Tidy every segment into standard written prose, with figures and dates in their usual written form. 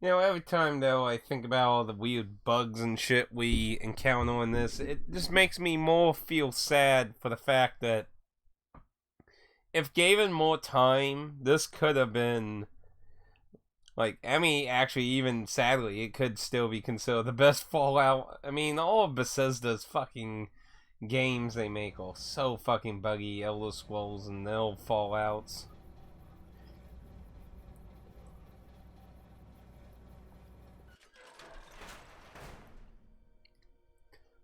You know, every time though I think about all the weird bugs and shit we encounter in this, it just makes me more feel sad for the fact that if given more time, this could have been like, I mean, actually, even sadly, it could still be considered the best Fallout. I mean, all of Bethesda's fucking games they make are so fucking buggy. Elder Scrolls and the old Fallouts.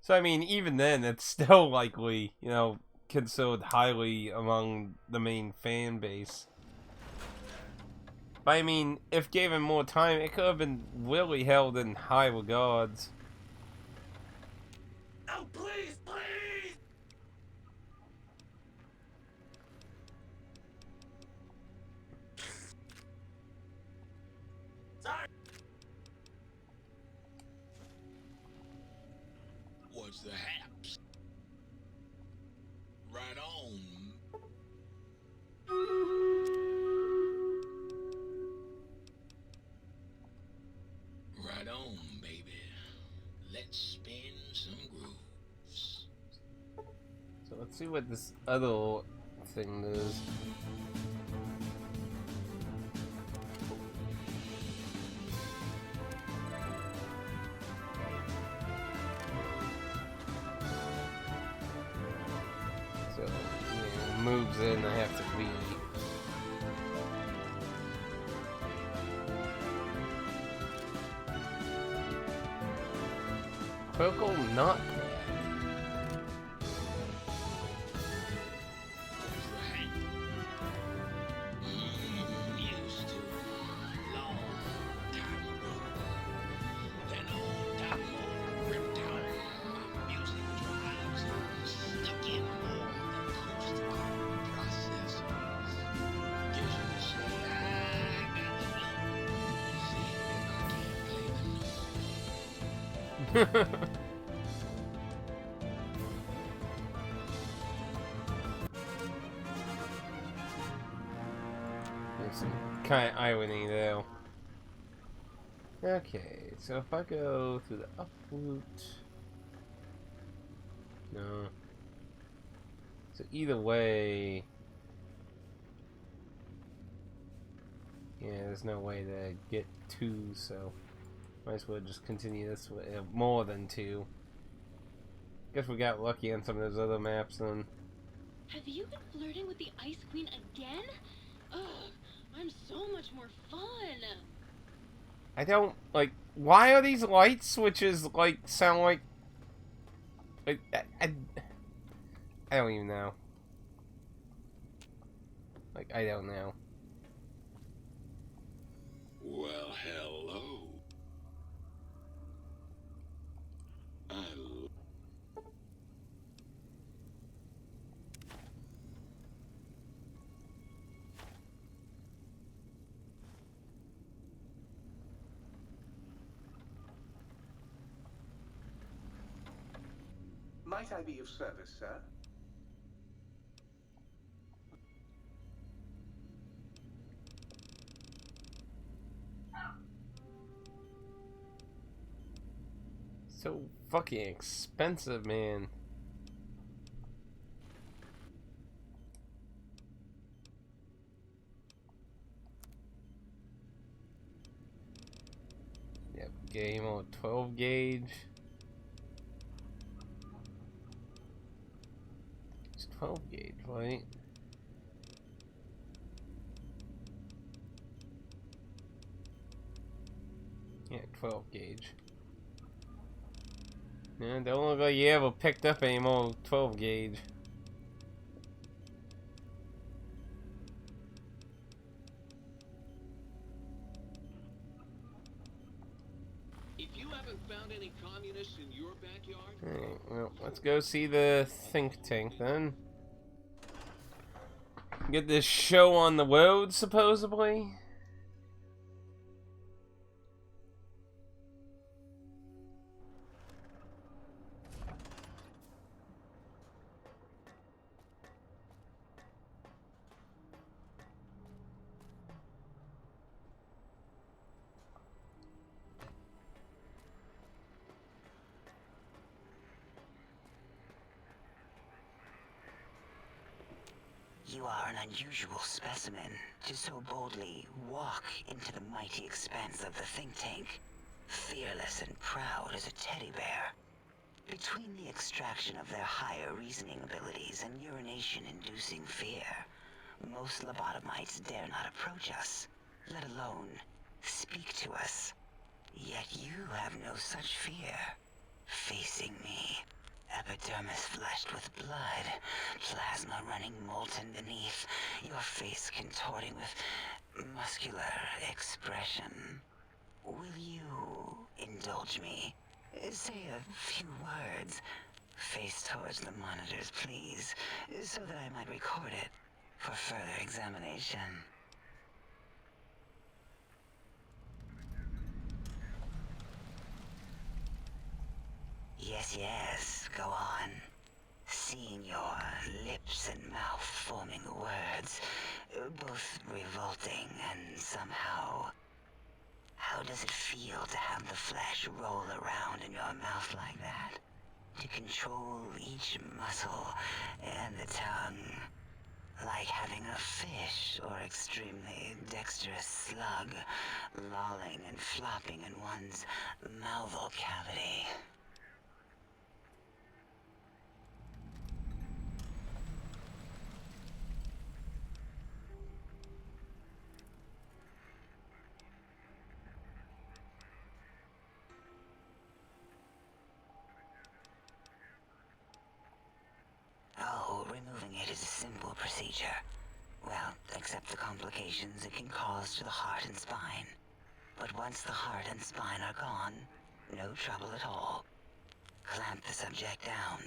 So I mean, even then, it's still likely, considered highly among the main fan base. But I mean, if given more time, it could have been really held in high regards. Oh, please, please! Sorry. What's the haps? Right on. Right on, baby. Let's spin some grooves. So let's see what this other thing is. So, moves in, I have to leave. Critical not bad. Used to. Long time ago. Then old Dynamo ripped out my music drives and stuck in all the acoustic processors. Guess you could say I got the blues, even if I can't play the notes. There's some kind of irony there. Okay, so if I go through the up route... No. So either way... Yeah, there's no way to get 2, so... Might as well just continue this way. More than 2. Guess we got lucky on some of those other maps then. Have you been flirting with the Ice Queen again? Ugh, I'm so much more fun. I don't, like, why are these light switches, like, sound like I don't even know. Like, I don't know. Well, hello. Might I be of service, sir? So fucking expensive, man. Yep, game on 12 gauge. It's 12 gauge, right? Yeah, 12 gauge. Yeah, don't look like you ever picked up any more 12 gauge. If you haven't found any communists in your backyard, Alright, well, let's go see the think tank then. Get this show on the road, supposedly. You are an unusual specimen to so boldly walk into the mighty expanse of the think tank, fearless and proud as a teddy bear. Between the extraction of their higher reasoning abilities and urination-inducing fear, most lobotomites dare not approach us, let alone speak to us. Yet you have no such fear. Facing me, epidermis fleshed with blood, plasma running molten beneath, your face contorting with muscular expression. Will you indulge me? Say a few words. Face towards the monitors, please, so that I might record it for further examination. Yes, go on. Seeing your lips and mouth forming words, both revolting and somehow... How does it feel to have the flesh roll around in your mouth like that? To control each muscle and the tongue, like having a fish or extremely dexterous slug lolling and flopping in one's mouthal cavity. Oh, removing it is a simple procedure. Well, except the complications it can cause to the heart and spine. But once the heart and spine are gone, no trouble at all. Clamp the subject down.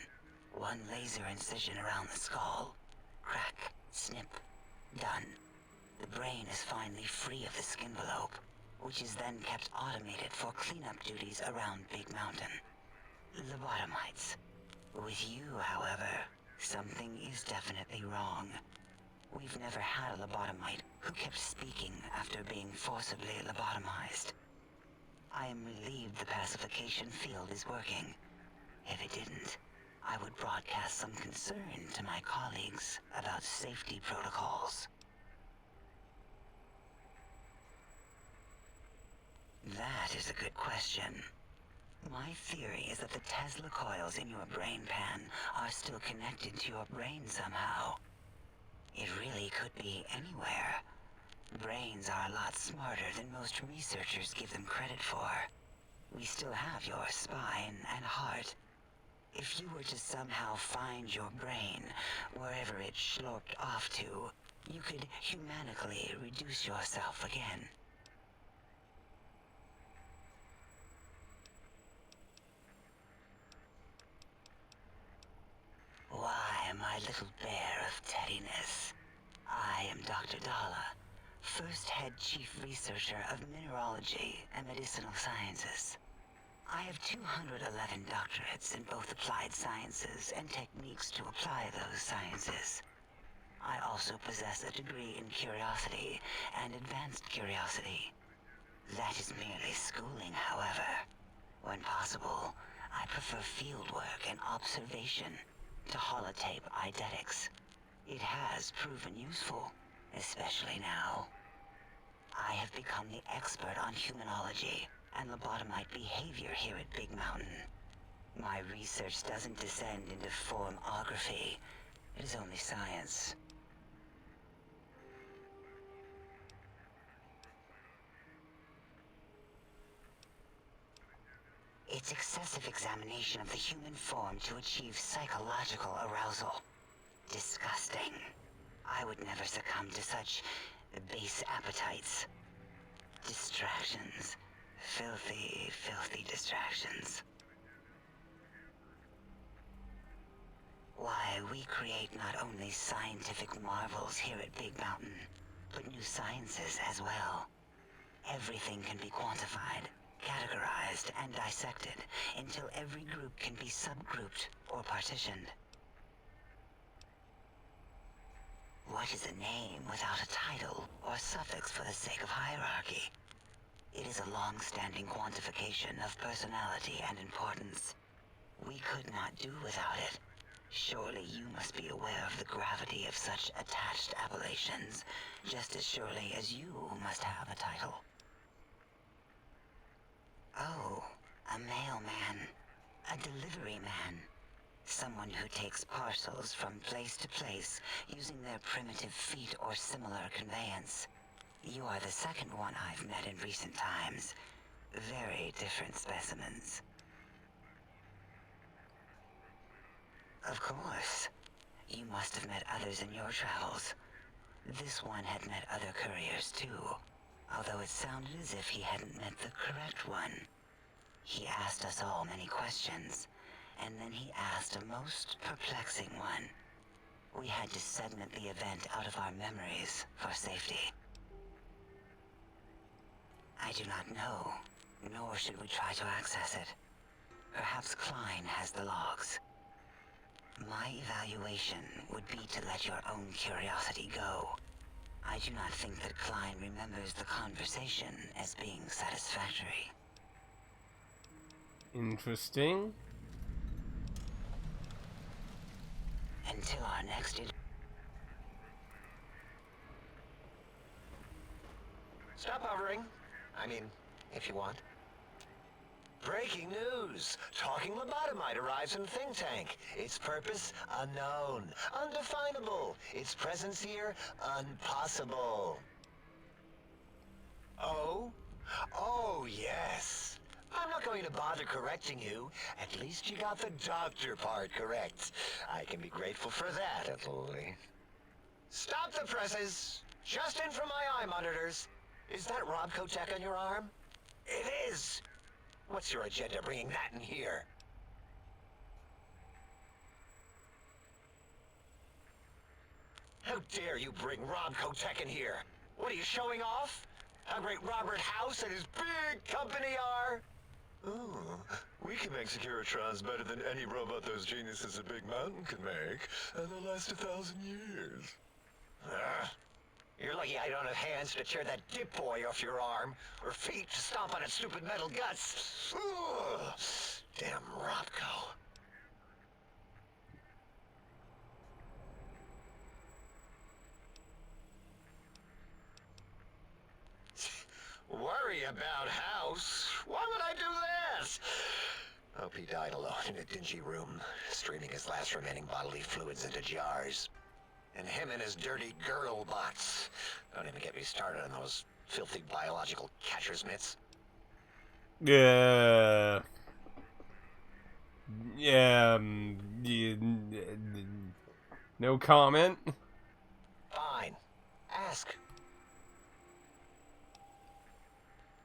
One laser incision around the skull. Crack, snip, done. The brain is finally free of the skin envelope, which is then kept automated for cleanup duties around Big Mountain. Lobotomites. With you, however, something is definitely wrong. We've never had a lobotomite who kept speaking after being forcibly lobotomized. I am relieved the pacification field is working. If it didn't, I would broadcast some concern to my colleagues about safety protocols. That is a good question. My theory is that the Tesla coils in your brain pan are still connected to your brain somehow. It really could be anywhere. Brains are a lot smarter than most researchers give them credit for. We still have your spine and heart. If you were to somehow find your brain, wherever it sloped off to, you could humanically reduce yourself again. Why, my little bear of teddiness. I am Dr. Dalla, first head chief researcher of mineralogy and medicinal sciences. I have 211 doctorates in both applied sciences and techniques to apply those sciences. I also possess a degree in curiosity and advanced curiosity. That is merely schooling, however. When possible, I prefer fieldwork and observation to holotape eidetics. It has proven useful, especially now. I have become the expert on humanology and lobotomite behavior here at Big Mountain. My research doesn't descend into formography. It is only science. It's excessive examination of the human form to achieve psychological arousal. Disgusting. I would never succumb to such base appetites. Distractions. Filthy, filthy distractions. Why, we create not only scientific marvels here at Big Mountain, but new sciences as well. Everything can be quantified, categorized, and dissected until every group can be subgrouped or partitioned. What is a name without a title or suffix for the sake of hierarchy? It is a long-standing quantification of personality and importance. We could not do without it. Surely you must be aware of the gravity of such attached appellations, just as surely as you must have a title. Oh, a mailman. A delivery man. Someone who takes parcels from place to place using their primitive feet or similar conveyance. You are the second one I've met in recent times. Very different specimens. Of course. You must have met others in your travels. This one had met other couriers too, although it sounded as if he hadn't met the correct one. He asked us all many questions, and then he asked a most perplexing one. We had to segment the event out of our memories for safety. I do not know, nor should we try to access it. Perhaps Klein has the logs. My evaluation would be to let your own curiosity go. I do not think that Klein remembers the conversation as being satisfactory. Interesting. Until our next Stop hovering. I mean, if you want. Breaking news! Talking lobotomite arrives in Think Tank. Its purpose, unknown. Undefinable. Its presence here, impossible. Oh? Oh, yes. I'm not going to bother correcting you. At least you got the doctor part correct. I can be grateful for that, at least. Stop the presses! Just in from my eye monitors. Is that Rob Kotek on your arm? It is! What's your agenda bringing that in here? How dare you bring Rob Kotek in here? What are you showing off? How great Robert House and his big company are? Oh, we can make Securitrons better than any robot those geniuses at Big Mountain can make, and they'll last 1,000 years. You're lucky I don't have hands to tear that dip boy off your arm, or feet to stomp on its stupid metal guts. Ugh. Damn Robco. Worry about House? Why would I do that? Hope he died alone in a dingy room, streaming his last remaining bodily fluids into jars. And him and his dirty girl bots. Don't even get me started on those filthy biological catcher's mitts. Yeah. Yeah. No comment. Fine. Ask.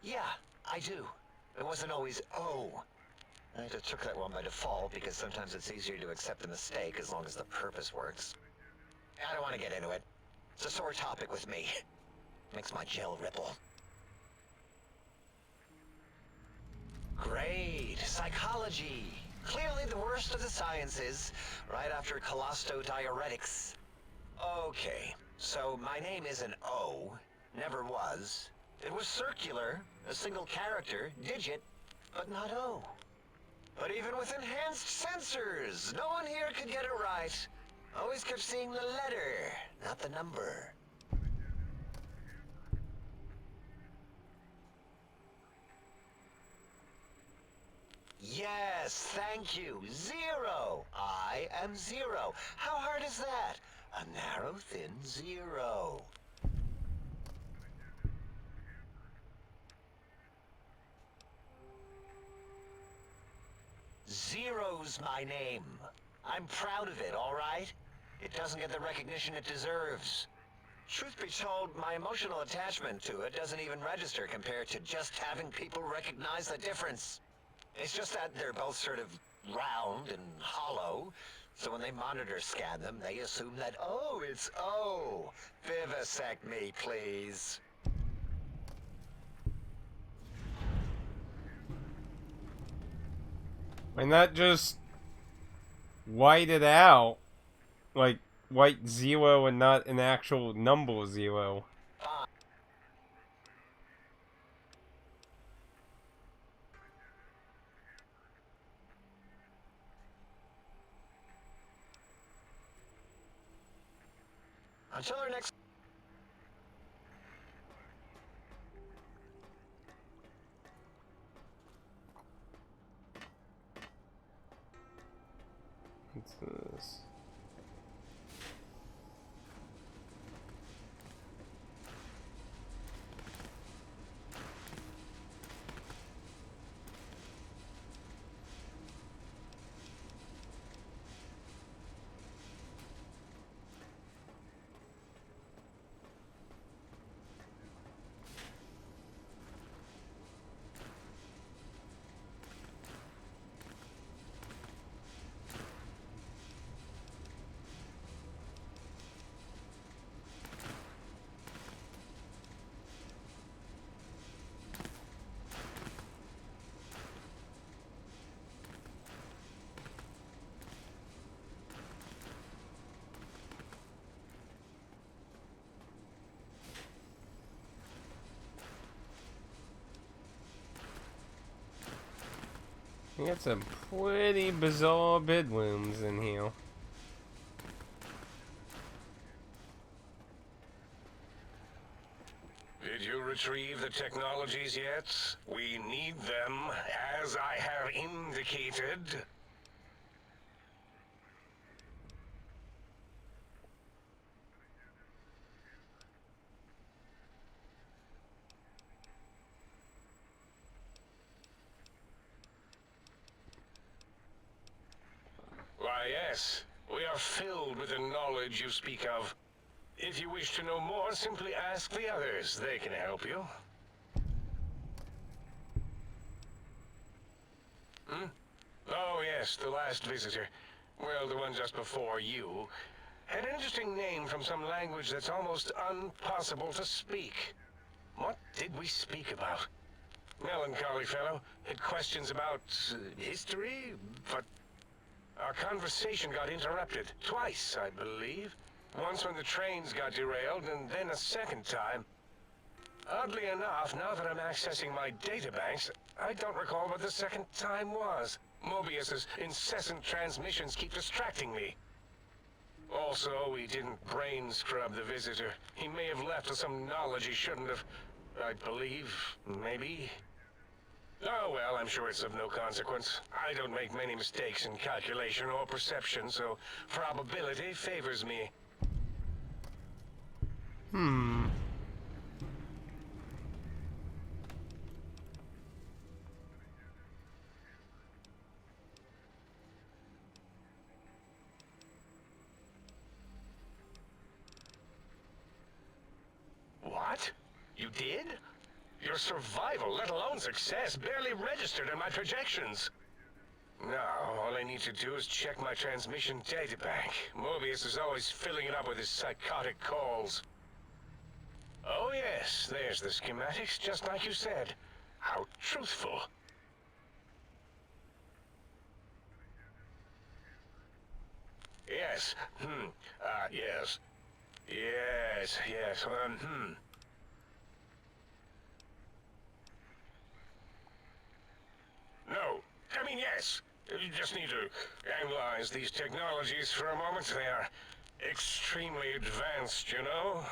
Yeah, I do. It wasn't always oh. I just took that one by default because sometimes it's easier to accept the mistake as long as the purpose works. I don't want to get into it. It's a sore topic with me. Makes my gel ripple. Great. Psychology. Clearly the worst of the sciences, right after colostodiuretics. Okay, so my name is an O. Never was. It was circular, a single character, digit, but not O. But even with enhanced sensors, no one here could get it right. Always kept seeing the letter, not the number. Yes, thank you. 0. I am 0. How hard is that? A narrow, thin 0. Zero's my name. I'm proud of it, all right? It doesn't get the recognition it deserves. Truth be told, my emotional attachment to it doesn't even register compared to just having people recognize the difference. It's just that they're both sort of round and hollow, so when they monitor scan them, they assume that, oh, it's O. Vivisect me, please. Why not just white it out? Like, white 0 and not an actual number 0. Fine. Until our next... What's this? We got some pretty bizarre bedrooms in here. Did you retrieve the technologies yet? We need them, as I have indicated. Why, yes. We are filled with the knowledge you speak of. If you wish to know more, simply ask the others. They can help you. Hmm? Oh, yes, the last visitor. Well, the one just before you. Had an interesting name from some language that's almost impossible to speak. What did we speak about? Melancholy fellow. Had questions about history, but our conversation got interrupted. Twice, I believe. Once when the trains got derailed, and then a second time. Oddly enough, now that I'm accessing my databanks, I don't recall what the second time was. Mobius's incessant transmissions keep distracting me. Also, we didn't brain scrub the visitor. He may have left us some knowledge he shouldn't have. I believe, maybe. Oh, well, I'm sure it's of no consequence. I don't make many mistakes in calculation or perception, so probability favors me. What? You did? Your survival, let alone success, barely registered in my projections. Now, all I need to do is check my transmission databank. Mobius is always filling it up with his psychotic calls. Oh yes, there's the schematics, just like you said. How truthful. Yes, yes. Yes, No, I mean, yes. You just need to analyze these technologies for a moment. They are extremely advanced, you know?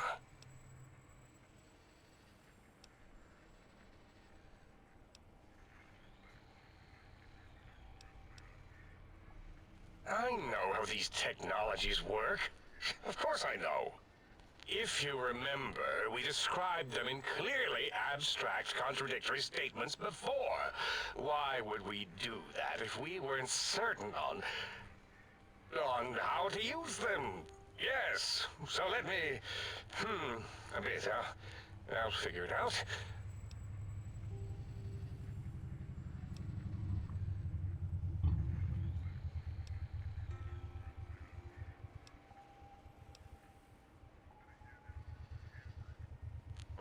I know how these technologies work. Of course I know. If you remember, we described them in clearly abstract, contradictory statements before. Why would we do that if we weren't certain on how to use them? Yes, so let me... a bit. I'll figure it out.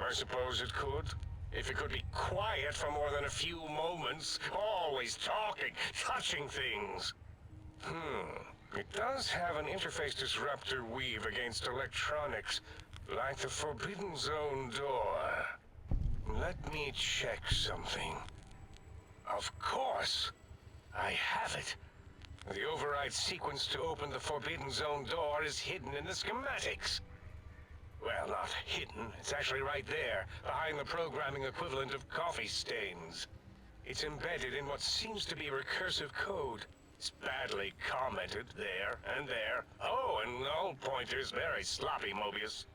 I suppose it could. If it could be quiet for more than a few moments, always talking, touching things. It does have an interface disruptor weave against electronics, like the Forbidden Zone door. Let me check something. Of course, I have it. The override sequence to open the Forbidden Zone door is hidden in the schematics. Well, not hidden. It's actually right there, behind the programming equivalent of coffee stains. It's embedded in what seems to be recursive code. It's badly commented there and there. Oh, and null pointers very sloppy, Mobius.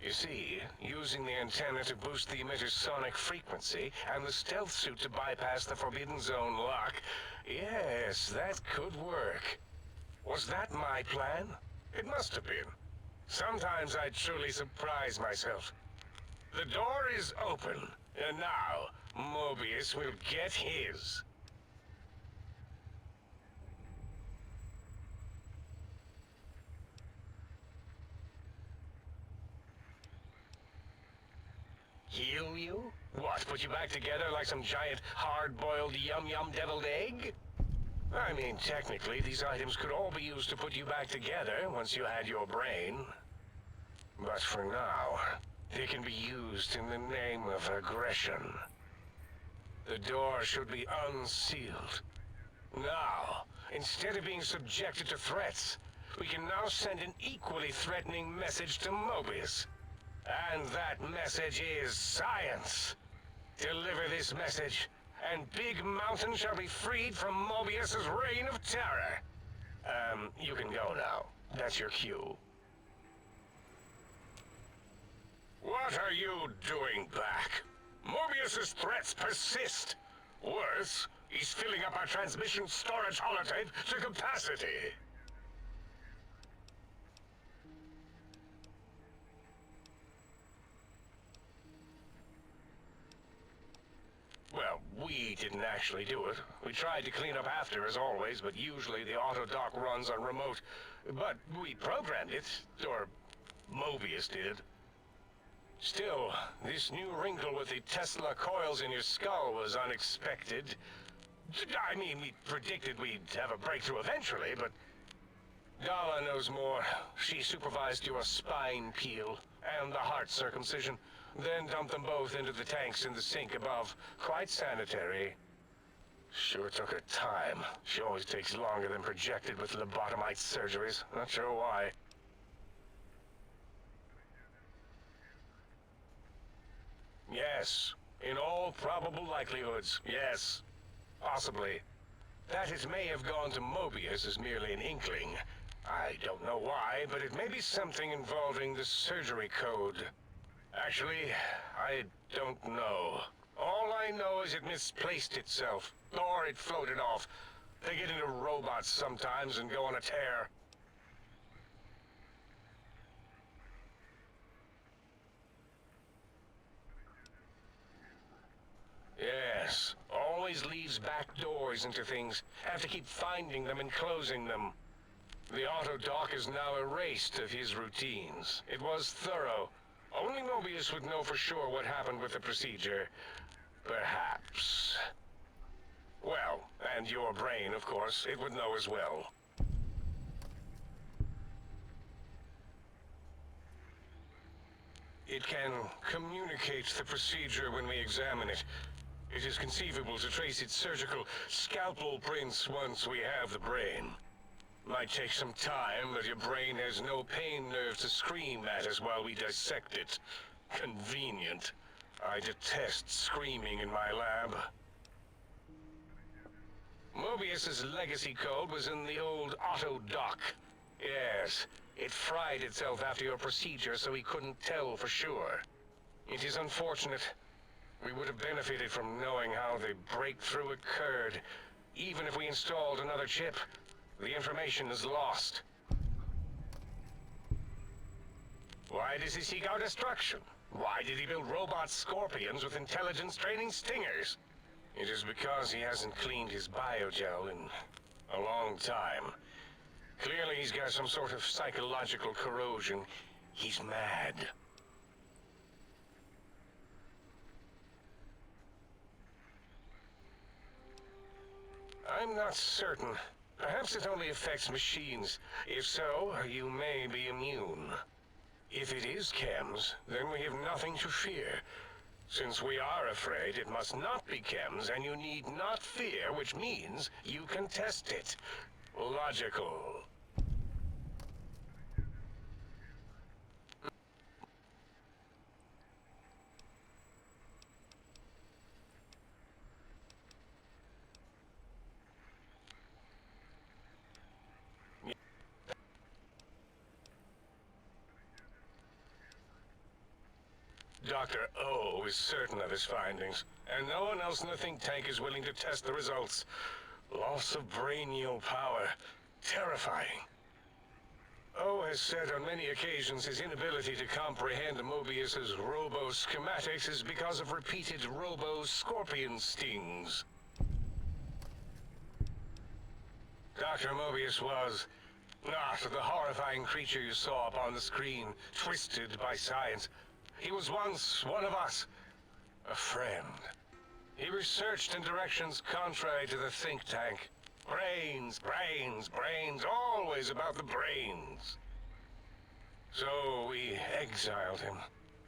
You see, using the antenna to boost the emitter's sonic frequency, and the stealth suit to bypass the Forbidden Zone lock, yes, that could work. Was that my plan? It must have been. Sometimes I truly surprise myself. The door is open, and now Mobius will get his. Heal you? What, put you back together like some giant hard-boiled yum-yum deviled egg? I mean, technically, these items could all be used to put you back together once you had your brain. But for now, they can be used in the name of aggression. The door should be unsealed. Now, instead of being subjected to threats, we can now send an equally threatening message to Mobius. And that message is science. Deliver this message, and Big Mountain shall be freed from Mobius's reign of terror. You can go now. That's your cue. What are you doing back? Mobius's threats persist. Worse, he's filling up our transmission storage holotape to capacity. Well, we didn't actually do it. We tried to clean up after, as always, but usually the auto dock runs on remote. But we programmed it, or Mobius did. Still, this new wrinkle with the Tesla coils in your skull was unexpected. I mean, we predicted we'd have a breakthrough eventually, but Dala knows more. She supervised your spine peel and the heart circumcision, then dumped them both into the tanks in the sink above. Quite sanitary. Sure took her time. She always takes longer than projected with lobotomite surgeries. Not sure why. Yes. In all probable likelihoods, yes. Possibly. That it may have gone to Mobius is merely an inkling. I don't know why, but it may be something involving the surgery code. Actually, I don't know. All I know is it misplaced itself, or it floated off. They get into robots sometimes and go on a tear. Yes, always leaves back doors into things. Have to keep finding them and closing them. The auto dock is now erased of his routines. It was thorough. Only Mobius would know for sure what happened with the procedure. Perhaps. Well, and your brain, of course, it would know as well. It can communicate the procedure when we examine it. It is conceivable to trace its surgical scalpel prints once we have the brain. Might take some time, but your brain has no pain nerve to scream at us while we dissect it. Convenient. I detest screaming in my lab. Mobius's legacy code was in the old auto dock. Yes, it fried itself after your procedure, so he couldn't tell for sure. It is unfortunate. We would have benefited from knowing how the breakthrough occurred. Even if we installed another chip, the information is lost. Why does he seek our destruction? Why did he build robot scorpions with intelligence training stingers? It is because he hasn't cleaned his biogel in a long time. Clearly he's got some sort of psychological corrosion. He's mad. I'm not certain. Perhaps it only affects machines. If so, you may be immune. If it is chems, then we have nothing to fear. Since we are afraid, it must not be chems, and you need not fear, which means you can test it. Logical. Dr. O is certain of his findings, and no one else in the think tank is willing to test the results. Loss of brainial power. Terrifying. O has said on many occasions his inability to comprehend Mobius's robo-schematics is because of repeated robo-scorpion stings. Dr. Mobius was not the horrifying creature you saw upon the screen, twisted by science. He was once one of us, a friend. He researched in directions contrary to the think tank. Brains, brains, brains, always about the brains. So we exiled him.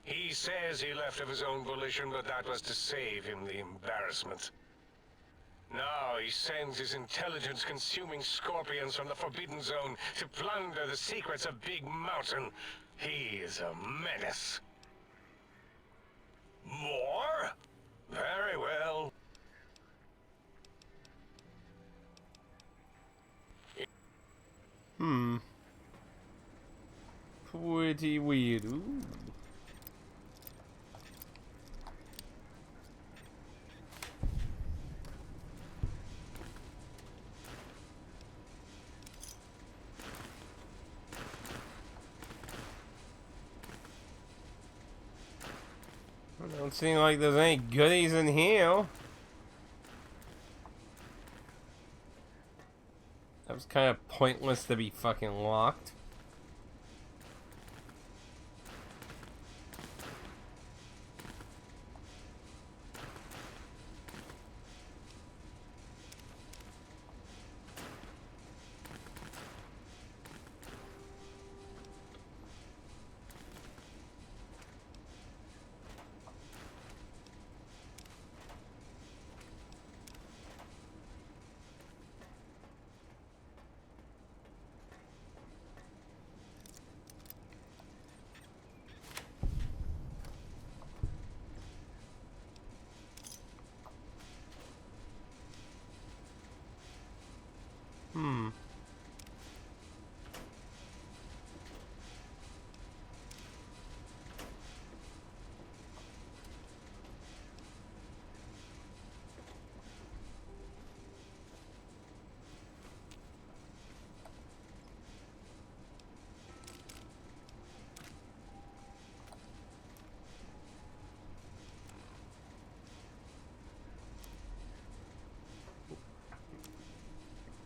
He says he left of his own volition, but that was to save him the embarrassment. Now he sends his intelligence-consuming scorpions from the Forbidden Zone to plunder the secrets of Big Mountain. He is a menace. More? Very well. Pretty weird. Ooh. Don't seem like there's any goodies in here. That was kind of pointless to be fucking locked.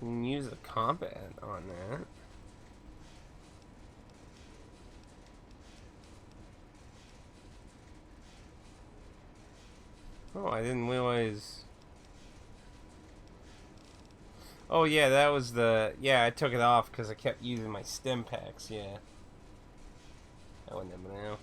You can use a combat on that. Oh, I didn't realize. Oh yeah, that was the... Yeah, I took it off because I kept using my stim packs, yeah. I would never know.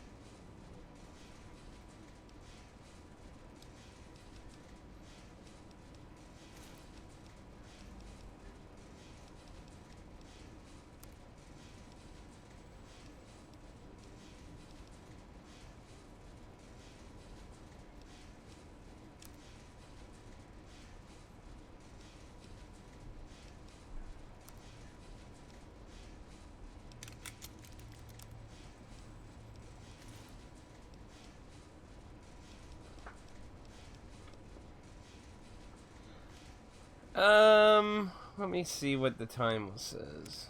Let me see what the time says.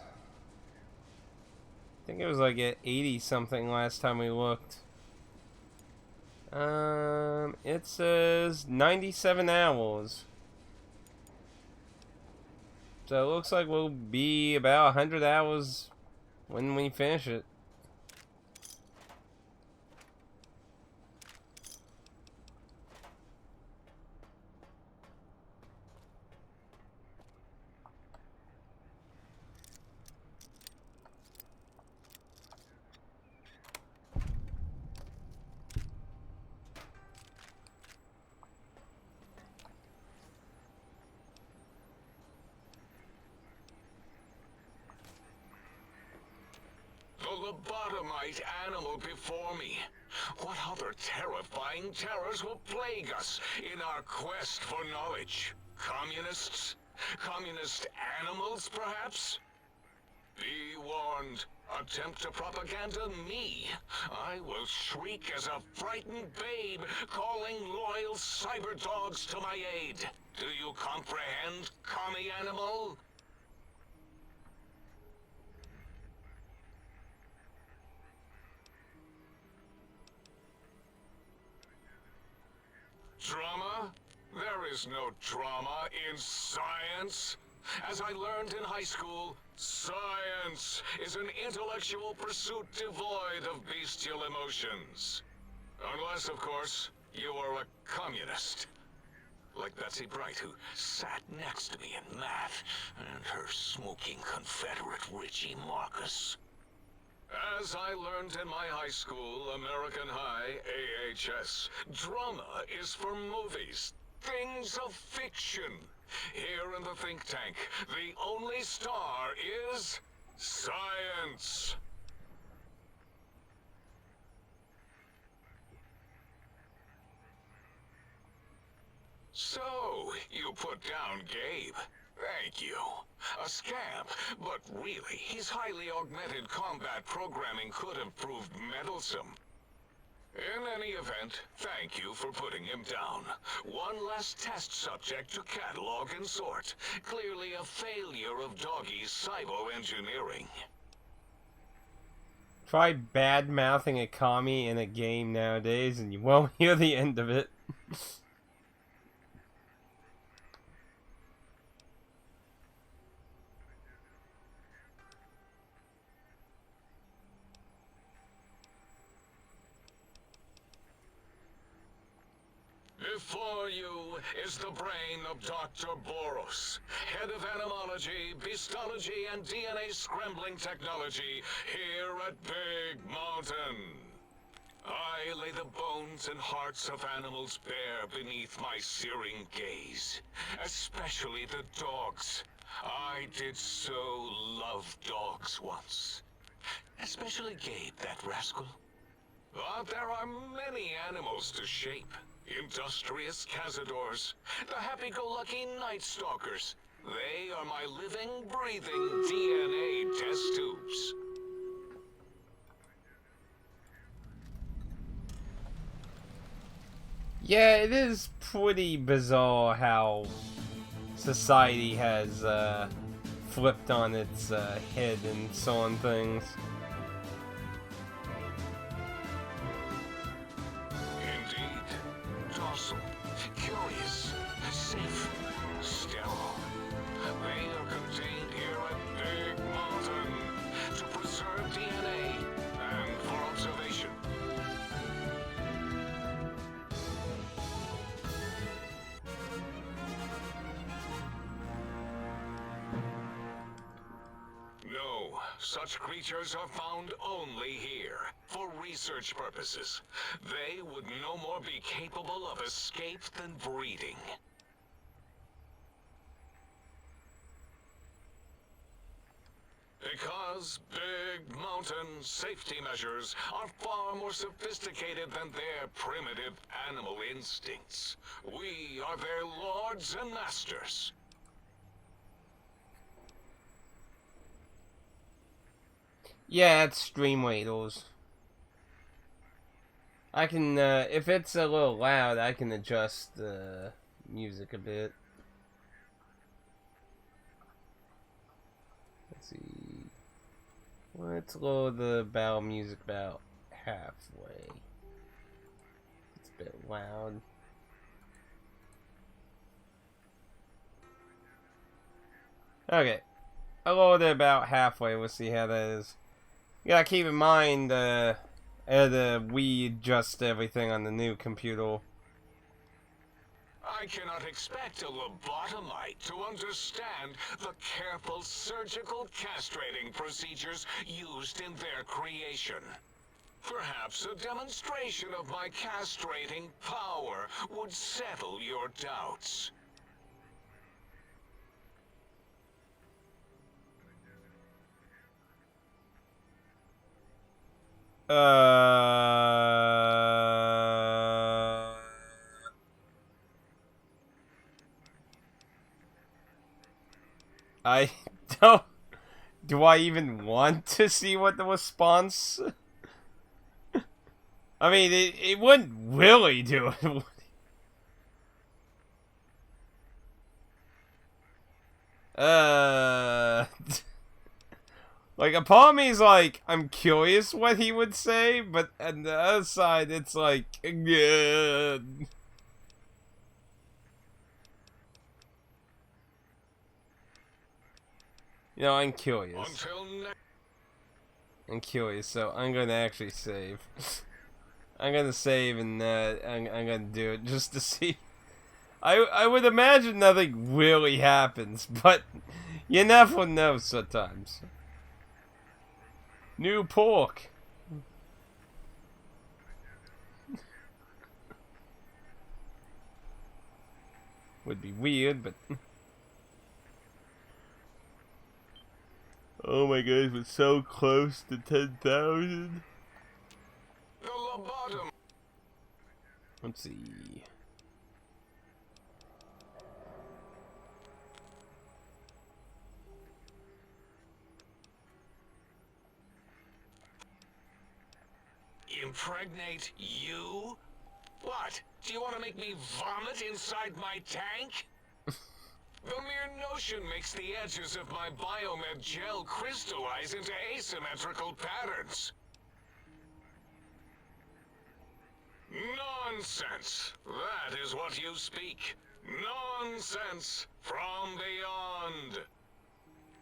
I think it was like at 80 something last time we looked. It says 97 hours. So it looks like we'll be about 100 hours when we finish it. The lobotomite animal before me. What other terrifying terrors will plague us in our quest for knowledge? Communists? Communist animals, perhaps? Be warned. Attempt to propaganda me. I will shriek as a frightened babe, calling loyal cyber dogs to my aid. Do you comprehend, commie animal? Drama? There is no drama in science. As I learned in high school, science is an intellectual pursuit devoid of bestial emotions. Unless, of course, you are a communist. Like Betsy Bright, who sat next to me in math, and her smoking Confederate Richie Marcus. As I learned in my high school, American High, AHS, drama is for movies, things of fiction. Here in the think tank, the only star is science. So, you put down Gabe. Thank you. A scamp, but really, his highly augmented combat programming could have proved meddlesome. In any event, thank you for putting him down. One less test subject to catalog and sort. Clearly a failure of Doggy's cybo-engineering. Try bad-mouthing a commie in a game nowadays and you won't hear the end of it. Before you is the brain of Dr. Boros, head of animology, beastology, and DNA scrambling technology here at Big Mountain. I lay the bones and hearts of animals bare beneath my searing gaze, especially the dogs. I did so love dogs once. Especially Gabe, that rascal. But there are many animals to shape. Industrious cazadors, the happy-go-lucky night stalkers. They are my living, breathing DNA test tubes. Yeah, it is pretty bizarre how society has flipped on its head and so on things. Docile, curious, safe, sterile. They are contained here at Big Mountain to preserve DNA and for observation. No, such creatures are found only here, for research purposes. They would no more be capable of escape than breeding. Because Big Mountain safety measures are far more sophisticated than their primitive animal instincts. We are their lords and masters. Yeah, it's stream ladles. I can, if it's a little loud, I can adjust the music a bit. Let's see. Let's lower the battle music about halfway. It's a bit loud. Okay. I lowered it about halfway. We'll see how that is. You gotta keep in mind, we adjust everything on the new computer. I cannot expect a lobotomite to understand the careful surgical castrating procedures used in their creation. Perhaps a demonstration of my castrating power would settle your doubts. I don't do I even want to see what the response? I mean, it wouldn't really do it. Like, a part of me is like, I'm curious what he would say, but on the other side, it's like, yeah. You know, I'm curious. Until next. I'm curious, so I'm gonna actually save. I'm gonna save and I'm gonna do it just to see. I would imagine nothing really happens, but you never know sometimes. New pork. Would be weird, but... Oh my gosh, we're so close to 10,000. The lobotomy. Let's see. Impregnate you? What? Do you want to make me vomit inside my tank? The mere notion makes the edges of my biomed gel crystallize into asymmetrical patterns. Nonsense! That is what you speak. Nonsense from beyond.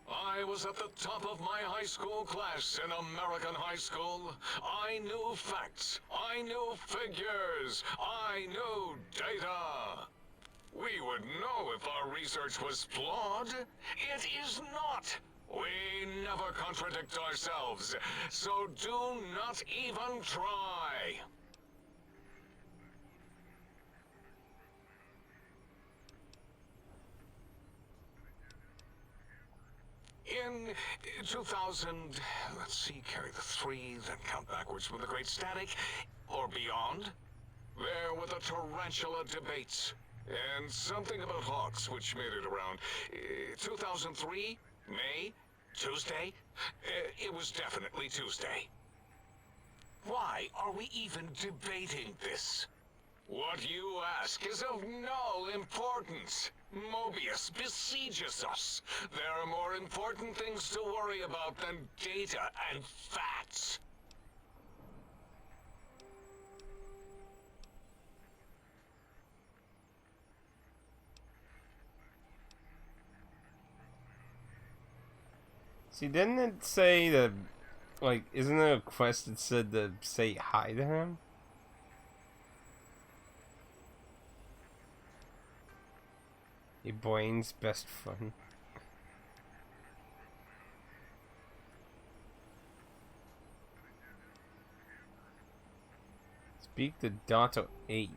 I was at the top of my high school class in American high school. I knew facts. I knew figures. I knew data. We would know if our research was flawed. It is not. We never contradict ourselves, so do not even try. In 2000, let's see, carry the 3, then count backwards from the Great Static, or beyond, there were the tarantula debates, and something about hawks, which made it around 2003, May, Tuesday. It was definitely Tuesday. Why are we even debating this? What you ask is of no importance. Mobius besieges us. There are more important things to worry about than data and facts. See, didn't it say that, like, isn't there a quest that said to say hi to him? Your brain's best friend. Speak to Dr. 8.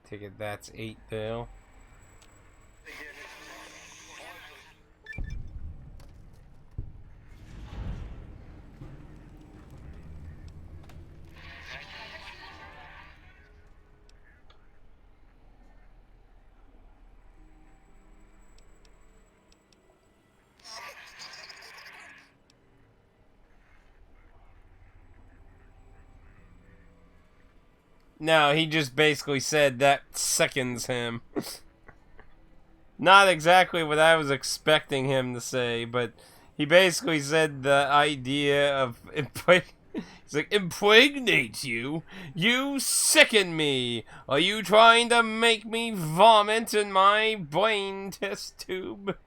Take it that's 8 there. No, he just basically said that seconds him. Not exactly what I was expecting him to say, but he basically said the idea of he's like, impregnate you? You sicken me! Are you trying to make me vomit in my brain test tube?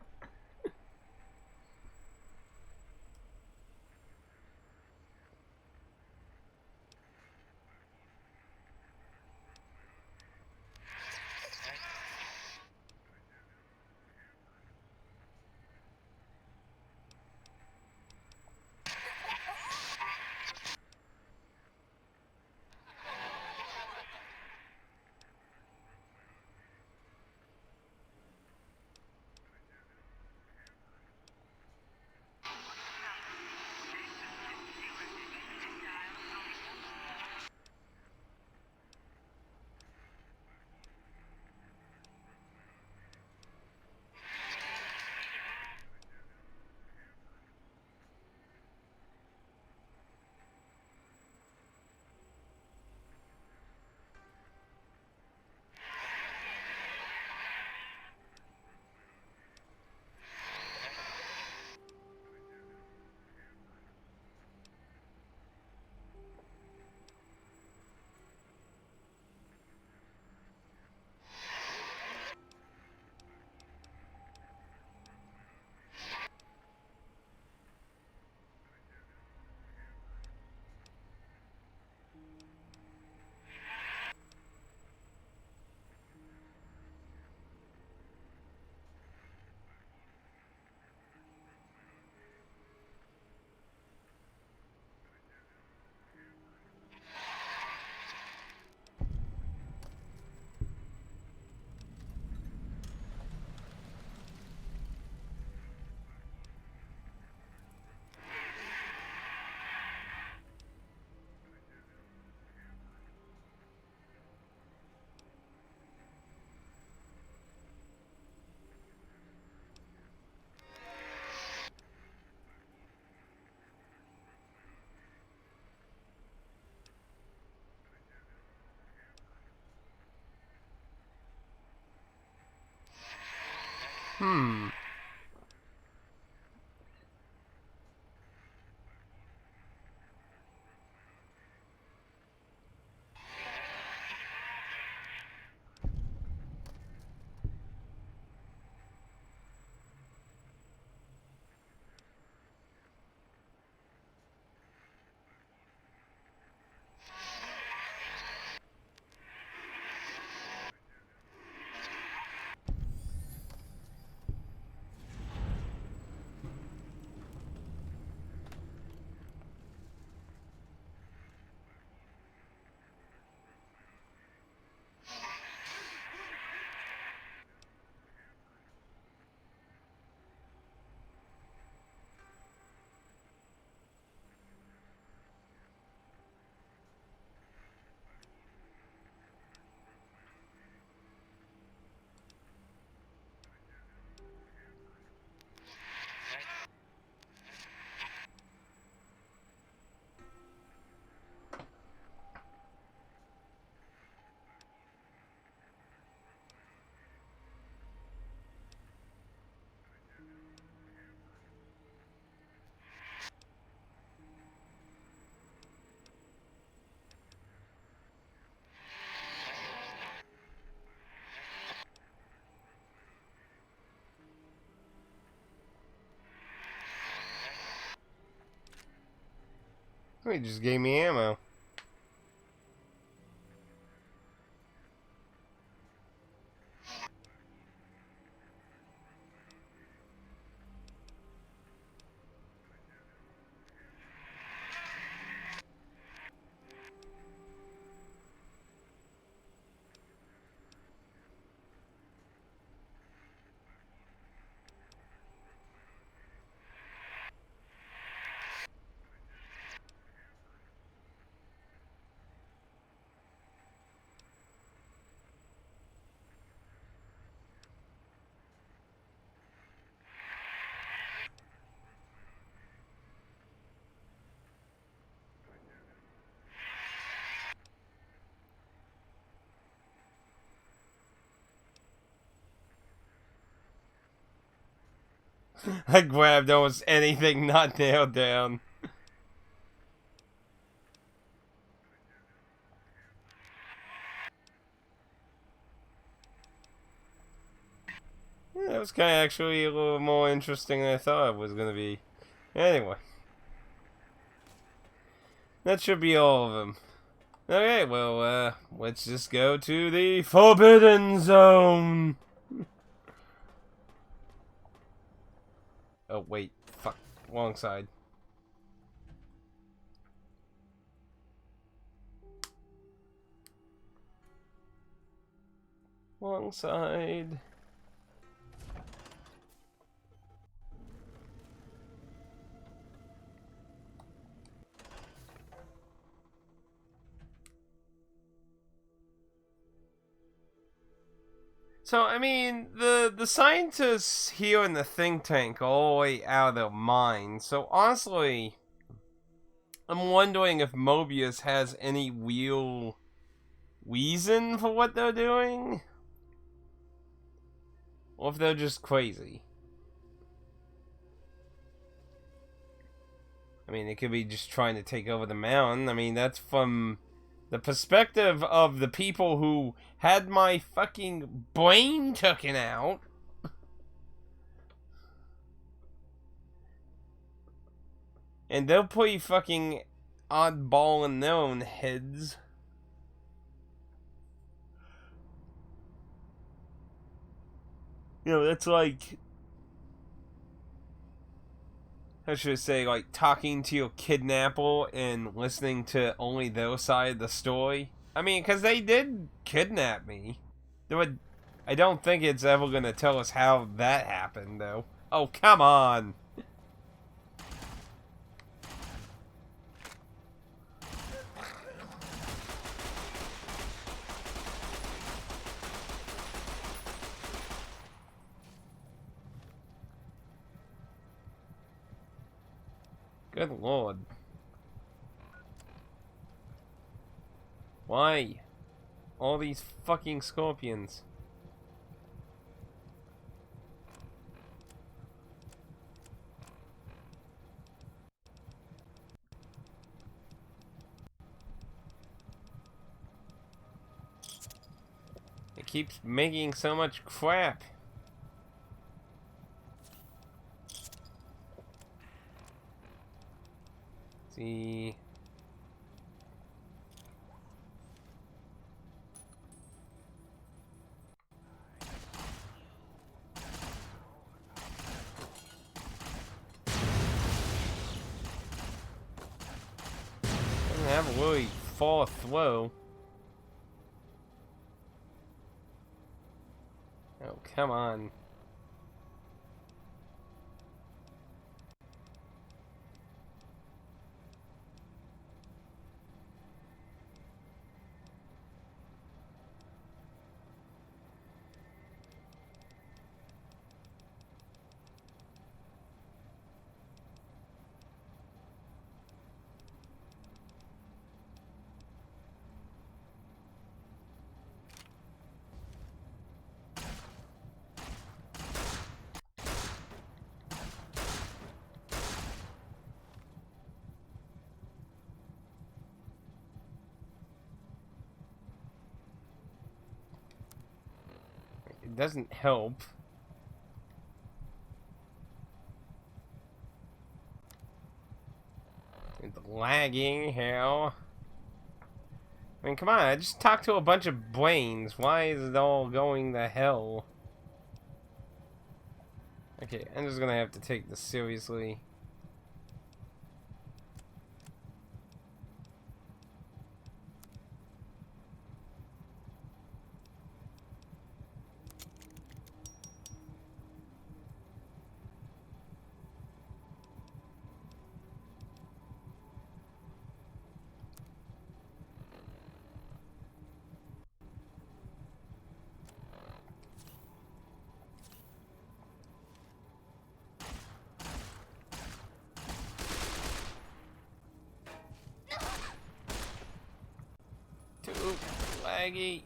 Hmm. He just gave me ammo. I grabbed almost anything not nailed down. Yeah, that was kind of actually a little more interesting than I thought it was going to be. Anyway. That should be all of them. Okay, well, let's just go to the Forbidden Zone. Oh, wait. Fuck. Wrong side. Wrong side. So, I mean, the scientists here in the think tank are all the way out of their mind. So, honestly, I'm wondering if Mobius has any real reason for what they're doing? Or if they're just crazy. I mean, they could be just trying to take over the mountain. I mean, that's from the perspective of the people who had my fucking brain taken out. And they're pretty fucking oddball in their own heads. You know, that's like, how should I say, like talking to your kidnapper and listening to only their side of the story. I mean, because they did kidnap me. I don't think it's ever gonna tell us how that happened, though. Oh, come on! Good lord. Why? All these fucking scorpions. keeps making so much crap. See. Doesn't have a really far throw. Oh, come on. It doesn't help. It's lagging, hell. I mean, come on, I just talked to a bunch of brains. Why is it all going to hell? Okay, I'm just gonna have to take this seriously. Too laggy.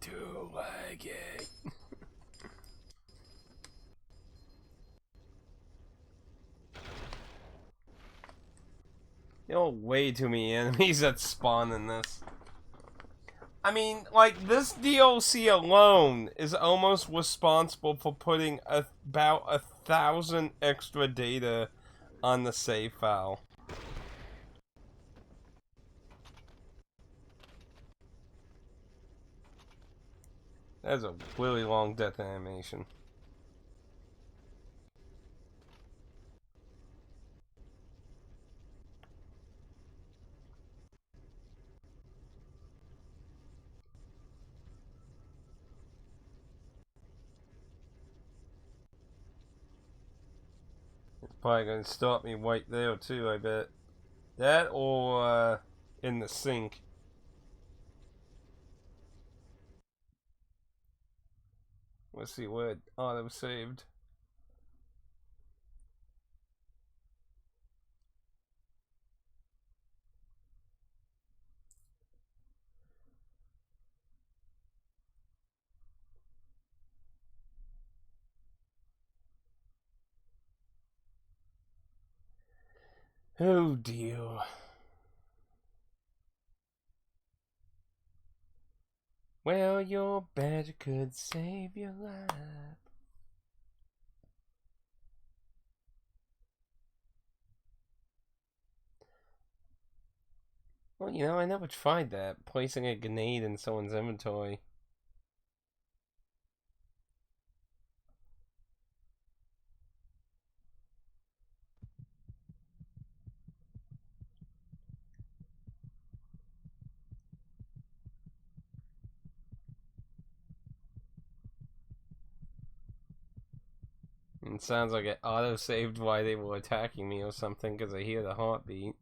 Too laggy. There are way too many enemies that spawn in this. I mean, like, this DLC alone is almost responsible for putting about 1,000 extra data on the save file. That's a really long death animation. It's probably gonna stop me right there too, I bet. That or in the sink. Let's see what auto saved. Oh dear. Well, your badge could save your life. Well, you know, I never tried that. Placing a grenade in someone's inventory. It sounds like it auto-saved while they were attacking me or something, because I hear the heartbeat.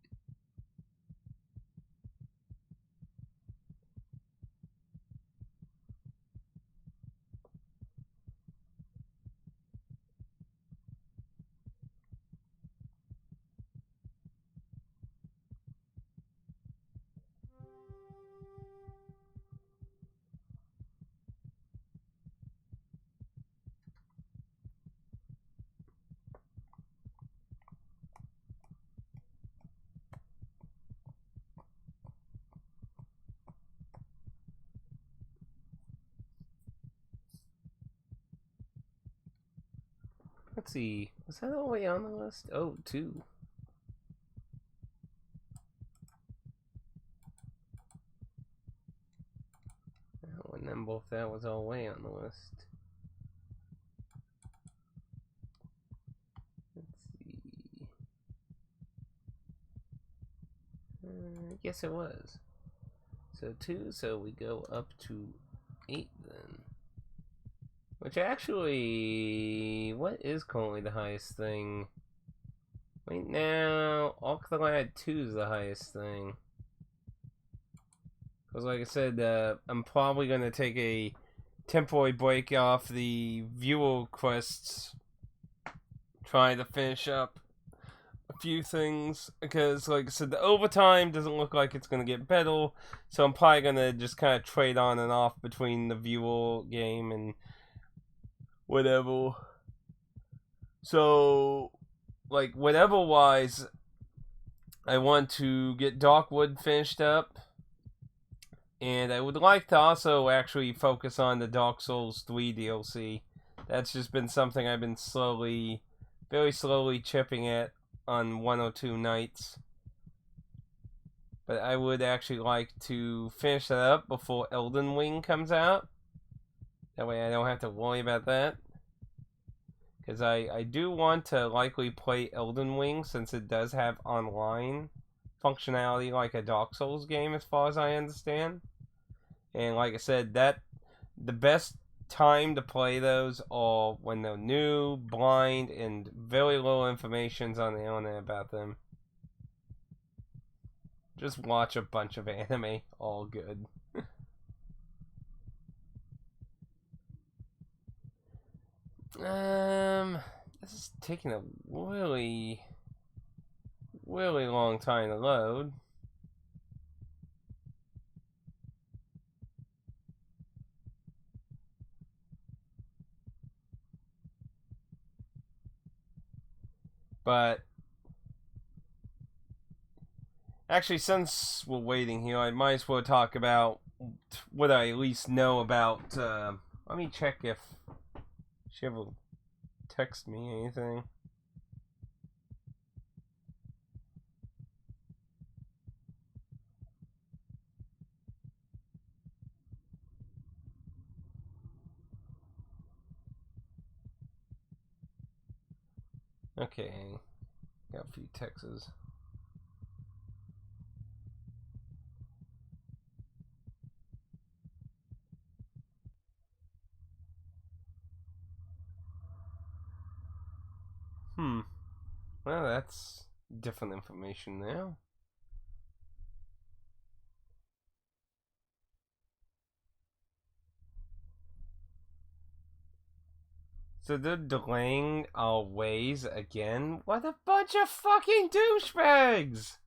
Let's see. Was that all the way on the list? Oh, 2. I don't remember if that was all the way on the list. Let's see. I guess it was. So 2, so we go up to 8 then. Which actually, what is currently the highest thing? Right now, Octolad 2 is the highest thing. Because like I said, I'm probably going to take a temporary break off the viewer quests. Trying to finish up a few things. Because like I said, the overtime doesn't look like it's going to get better. So I'm probably going to just kind of trade on and off between the viewer game and whatever. So, like, whatever wise, I want to get Darkwood finished up. And I would like to also actually focus on the Dark Souls 3 DLC. That's just been something I've been very slowly chipping at on 1 or 2 nights. But I would actually like to finish that up before Elden Ring comes out. That way I don't have to worry about that. Because I do want to likely play Elden Ring since it does have online functionality like a Dark Souls game as far as I understand. And like I said, the best time to play those are when they're new, blind, and very little information's on the internet about them. Just watch a bunch of anime, all good. This is taking a really long time to load. But actually, since we're waiting here, I might as well talk about what I at least know about. Let me check if she ever text me anything. Okay, got a few texts. Well, that's different information now. So they're delaying our ways again? What a bunch of fucking douchebags!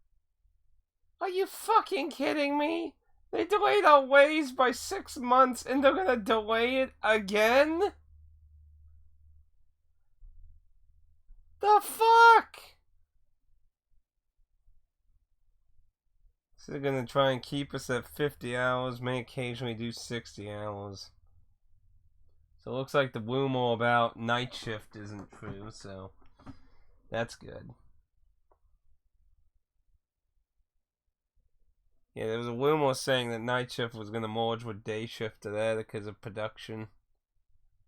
Are you fucking kidding me? They delayed our ways by 6 months and they're gonna delay it again? The fuck? So they're gonna try and keep us at 50 hours, may occasionally do 60 hours. So it looks like the rumor about night shift isn't true, so that's good. Yeah, there was a rumor saying that night shift was gonna merge with day shift today because of production.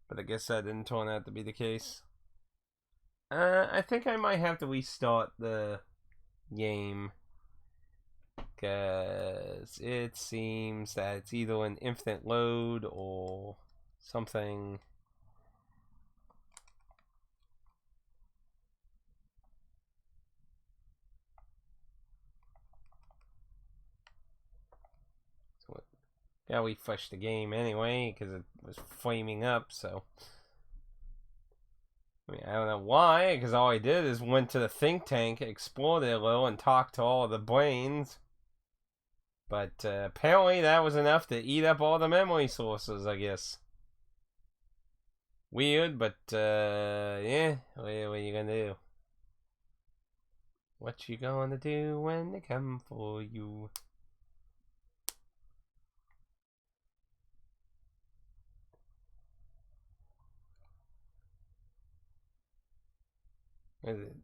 But I guess that didn't turn out to be the case. I think I might have to restart the game. Because it seems that it's either an infinite load or something. So yeah, we flushed the game anyway because it was flaming up, so. I mean, I don't know why, because all I did is went to the think tank, explored it a little, and talked to all the brains. But apparently that was enough to eat up all the memory sources, I guess. Weird, but yeah, what are you gonna do? What you gonna do when they come for you? What is it?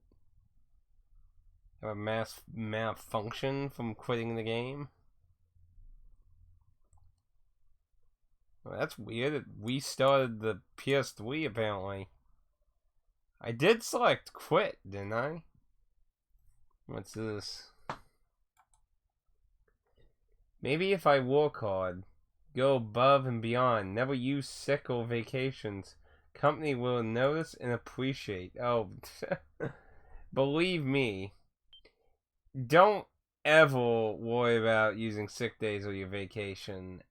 Have a mass malfunction from quitting the game? Well, that's weird. It restarted the PS3 apparently. I did select quit, didn't I? What's this? Maybe if I work hard, go above and beyond, never use sick or vacations, company will notice and appreciate. Oh, believe me, don't ever worry about using sick days or your vacation.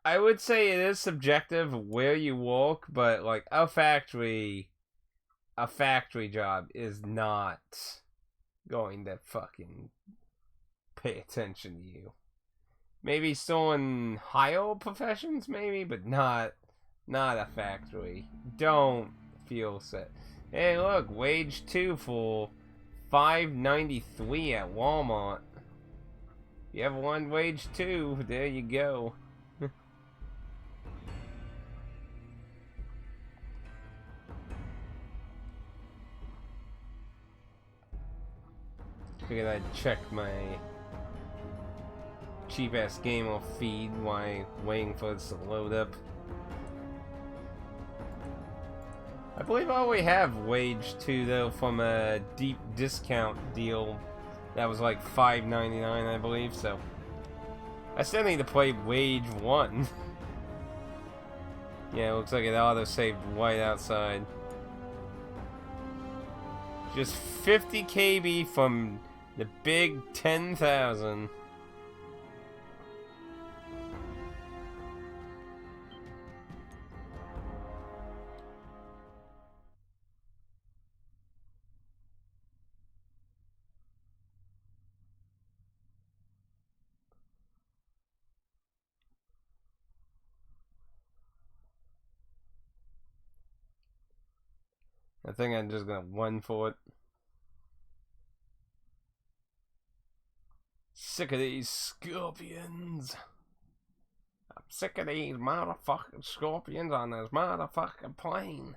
I would say it is subjective where you work, but like a factory job is not going to fucking pay attention to you. Maybe someone higher professions, maybe, but not a factory. Don't feel set. Hey, look, wage 2 for $5.93 at Walmart. You have one wage 2, there you go. Figured I'd check my cheap-ass gamer feed while waiting for this to load up. I believe I already have Wage 2 though from a deep discount deal that was like $5.99 I believe, so I still need to play Wage 1. Yeah, it looks like it auto-saved right outside. Just 50 KB from the big 10,000. I think I'm just gonna run for it. Sick of these scorpions. I'm sick of these motherfucking scorpions on this motherfucking plane.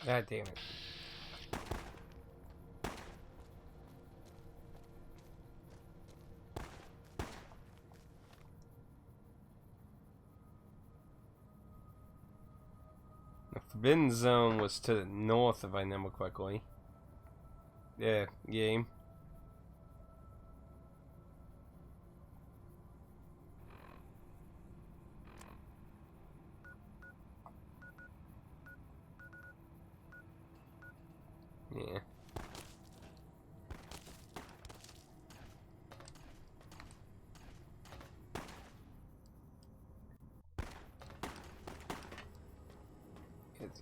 God damn it. The Forbidden Zone was to the north, if I remember correctly. Yeah, game. Yeah.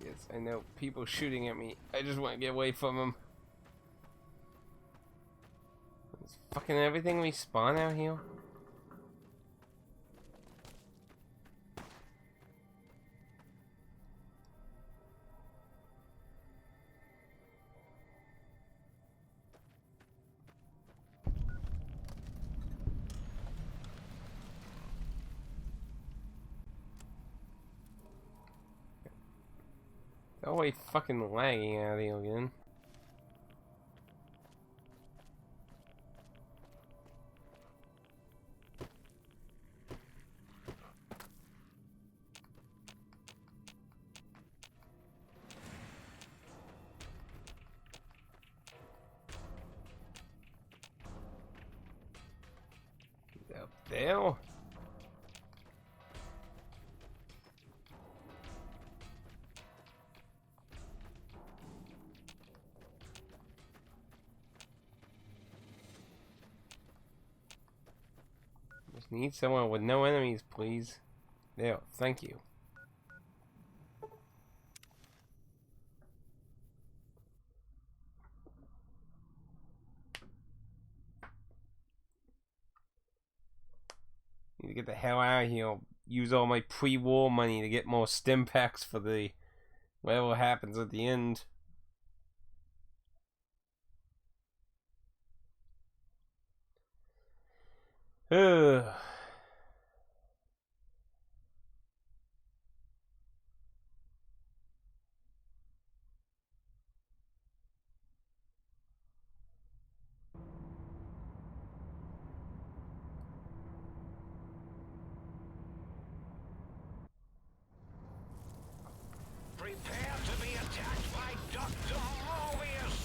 Yes, I know people shooting at me. I just want to get away from them. Is fucking everything respawn out here? Oh wait, fucking lagging out of here again. Up there. Need someone with no enemies, please. There, thank you. Need to get the hell out of here. I'll use all my pre-war money to get more stim packs for the whatever happens at the end. Ugh. Prepare to be attacked by Dr. Mobius!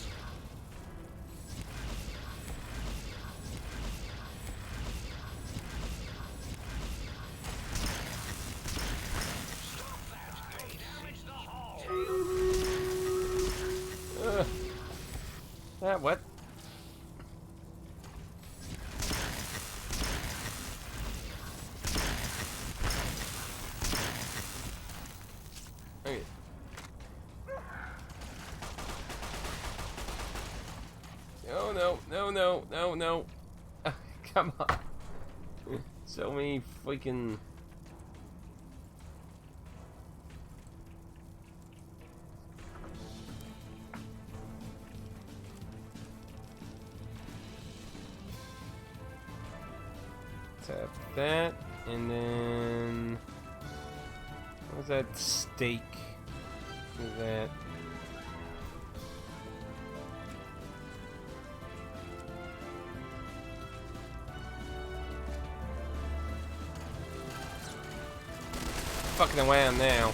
Stop that! They damage the hull! What? Okay. No. Come on. So many freaking... Tap that, and then... What was that steak? Do that. Fucking around now.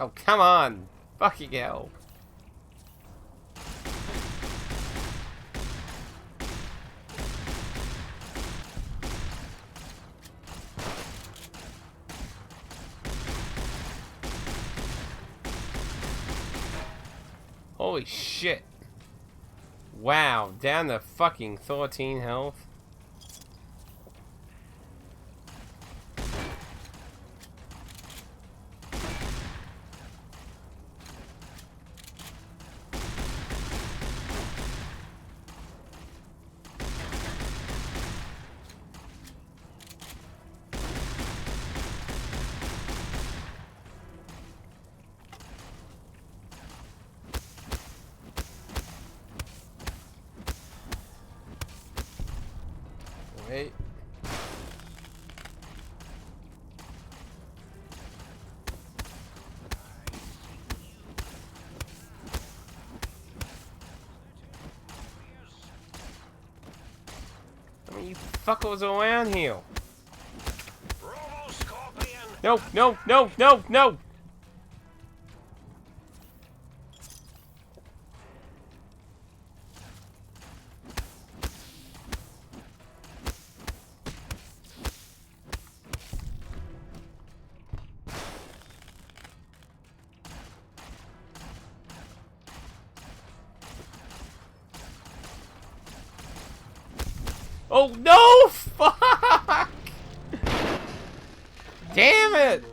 Oh, come on! Fucking hell. Holy shit. Wow, down to fucking 13 health. Wait. I mean, you fuckers around here. No. Oh no! Fuck! Damn it!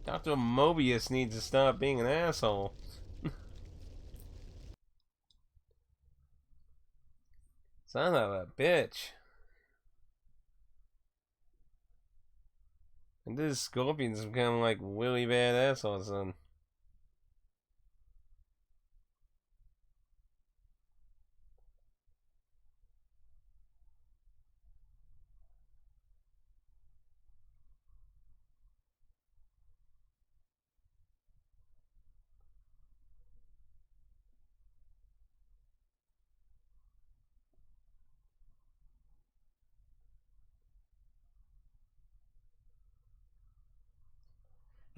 Dr. Mobius needs to stop being an asshole. Son of a bitch. And this scorpion's become like really badass all of a sudden.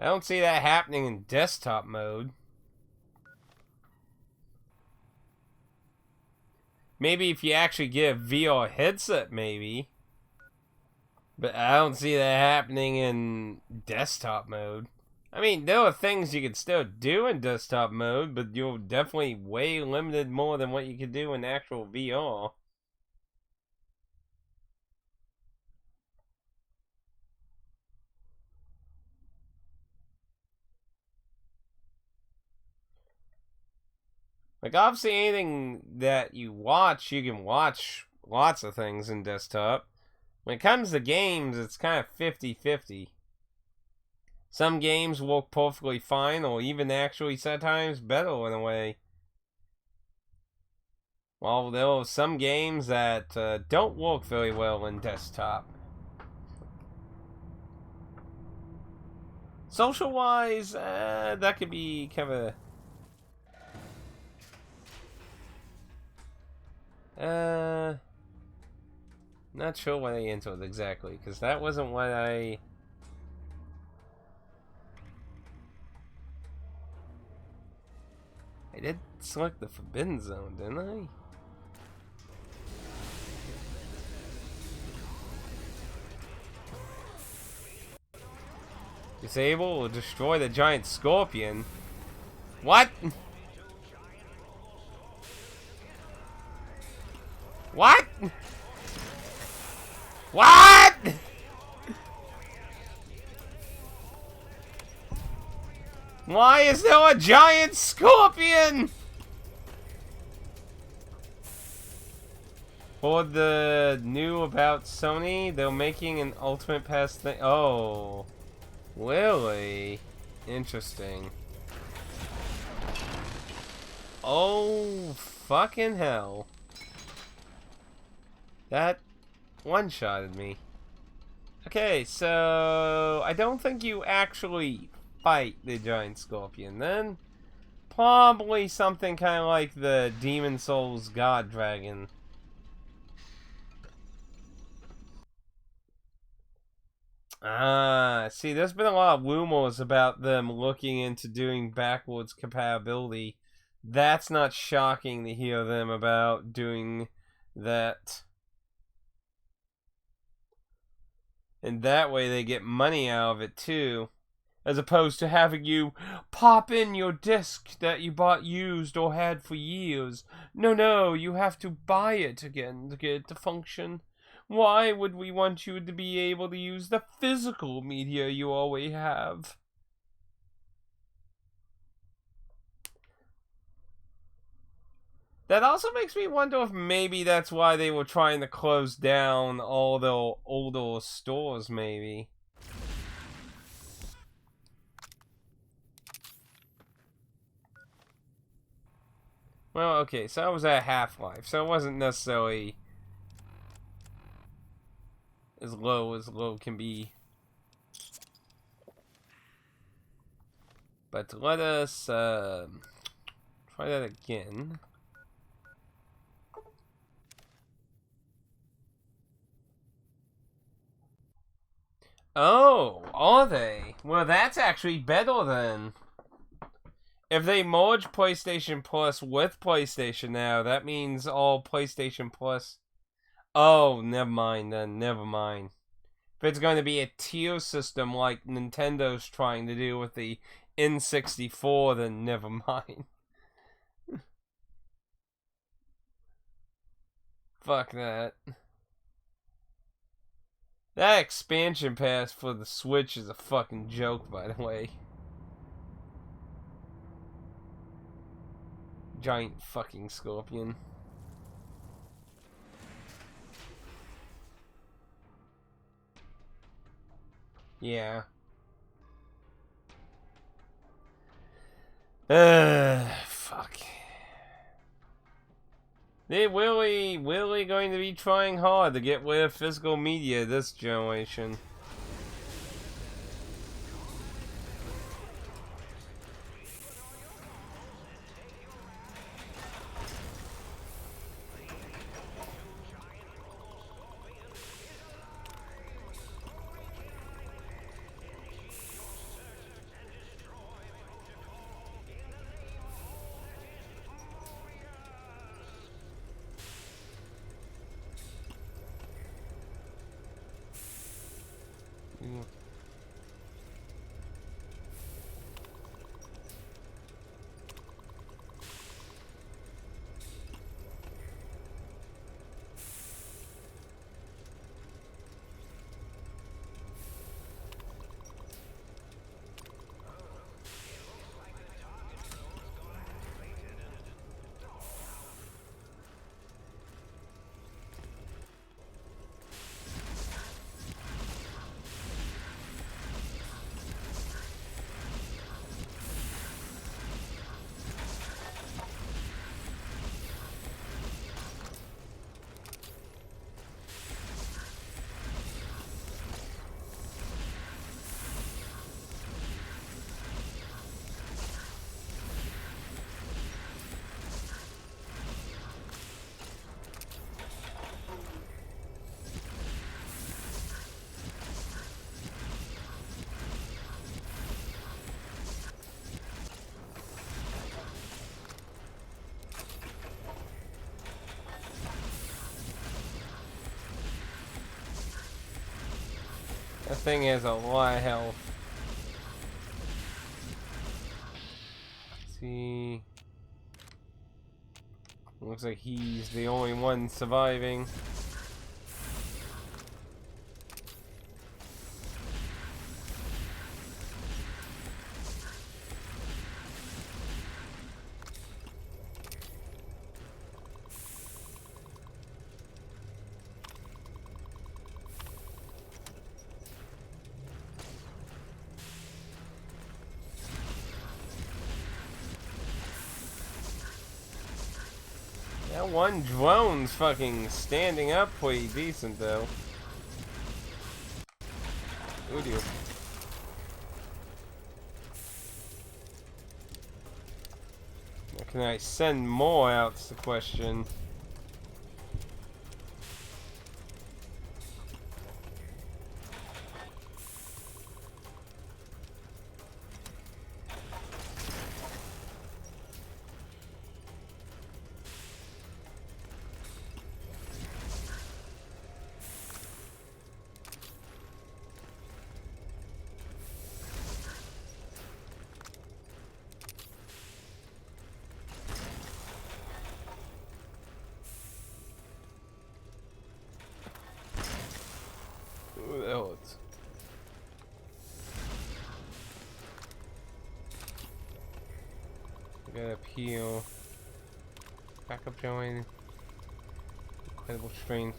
I don't see that happening in desktop mode. Maybe if you actually get a VR headset, maybe. But I don't see that happening in desktop mode. I mean, there are things you can still do in desktop mode, but you're definitely way limited more than what you can do in actual VR. Like, obviously, anything that you can watch lots of things in desktop. When it comes to games, it's kind of 50-50. Some games work perfectly fine, or even actually sometimes better in a way. While there are some games that don't work very well in desktop. Social-wise, that could be kind of not sure what I entered exactly, because that wasn't what I did select the Forbidden Zone, didn't I? Disable or destroy the giant scorpion. What? What? What? Why is there a giant scorpion? For the new about Sony, they're making an Ultimate Pass thing. Oh, really? Interesting. Oh, fucking hell. That one-shotted me. Okay, so I don't think you actually fight the giant scorpion. Then probably something kind of like the Demon Souls God Dragon. Ah, see, there's been a lot of rumors about them looking into doing backwards compatibility. That's not shocking to hear them about doing that. And that way they get money out of it too. As opposed to having you pop in your disc that you bought used or had for years. No, you have to buy it again to get it to function. Why would we want you to be able to use the physical media you already have? That also makes me wonder if maybe that's why they were trying to close down all the older stores, maybe. Well, okay, so I was at Half-Life, so it wasn't necessarily as low can be. But let us try that again. Oh, are they? Well, that's actually better then. If they merge PlayStation Plus with PlayStation Now, that means all PlayStation Plus. Oh, never mind then. Never mind. If it's going to be a tier system like Nintendo's trying to do with the N64, then never mind. Fuck that. That expansion pass for the Switch is a fucking joke, by the way. Giant fucking scorpion. Yeah. Fuck. They're really going to be trying hard to get rid of physical media this generation. That thing has a lot of health. Let's see. Looks like he's the only one surviving. That one drone's fucking standing up pretty decent though. Ooh, dear. Can I send more out? Is the question. Ooh, that hurts. I got up heal. Backup join. Incredible strength.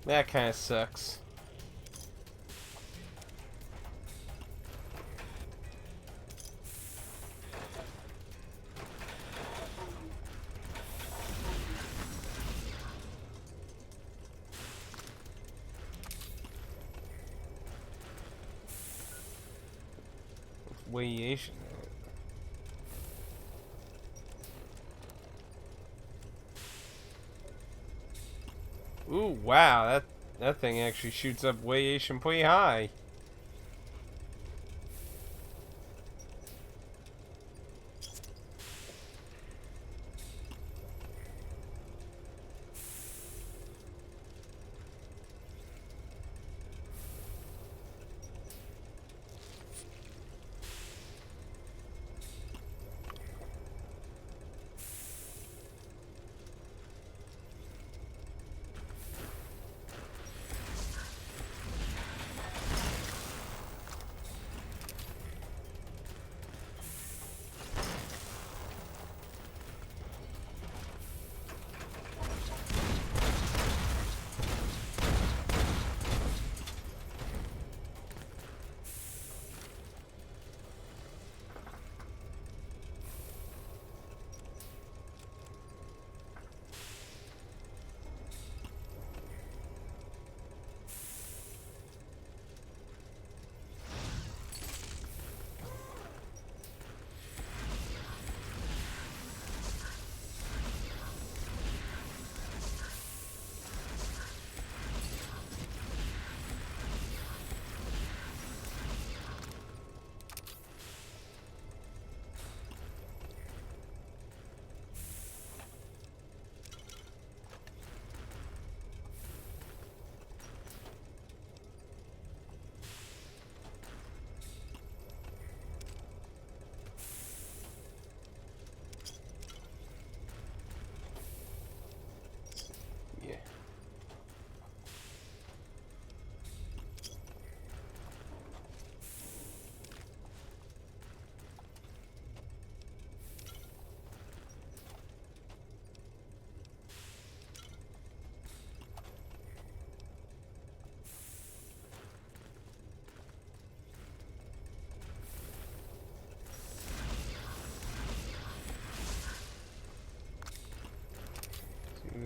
That kind of sucks. Radiation. Ooh, wow, that thing actually shoots up radiation pretty high.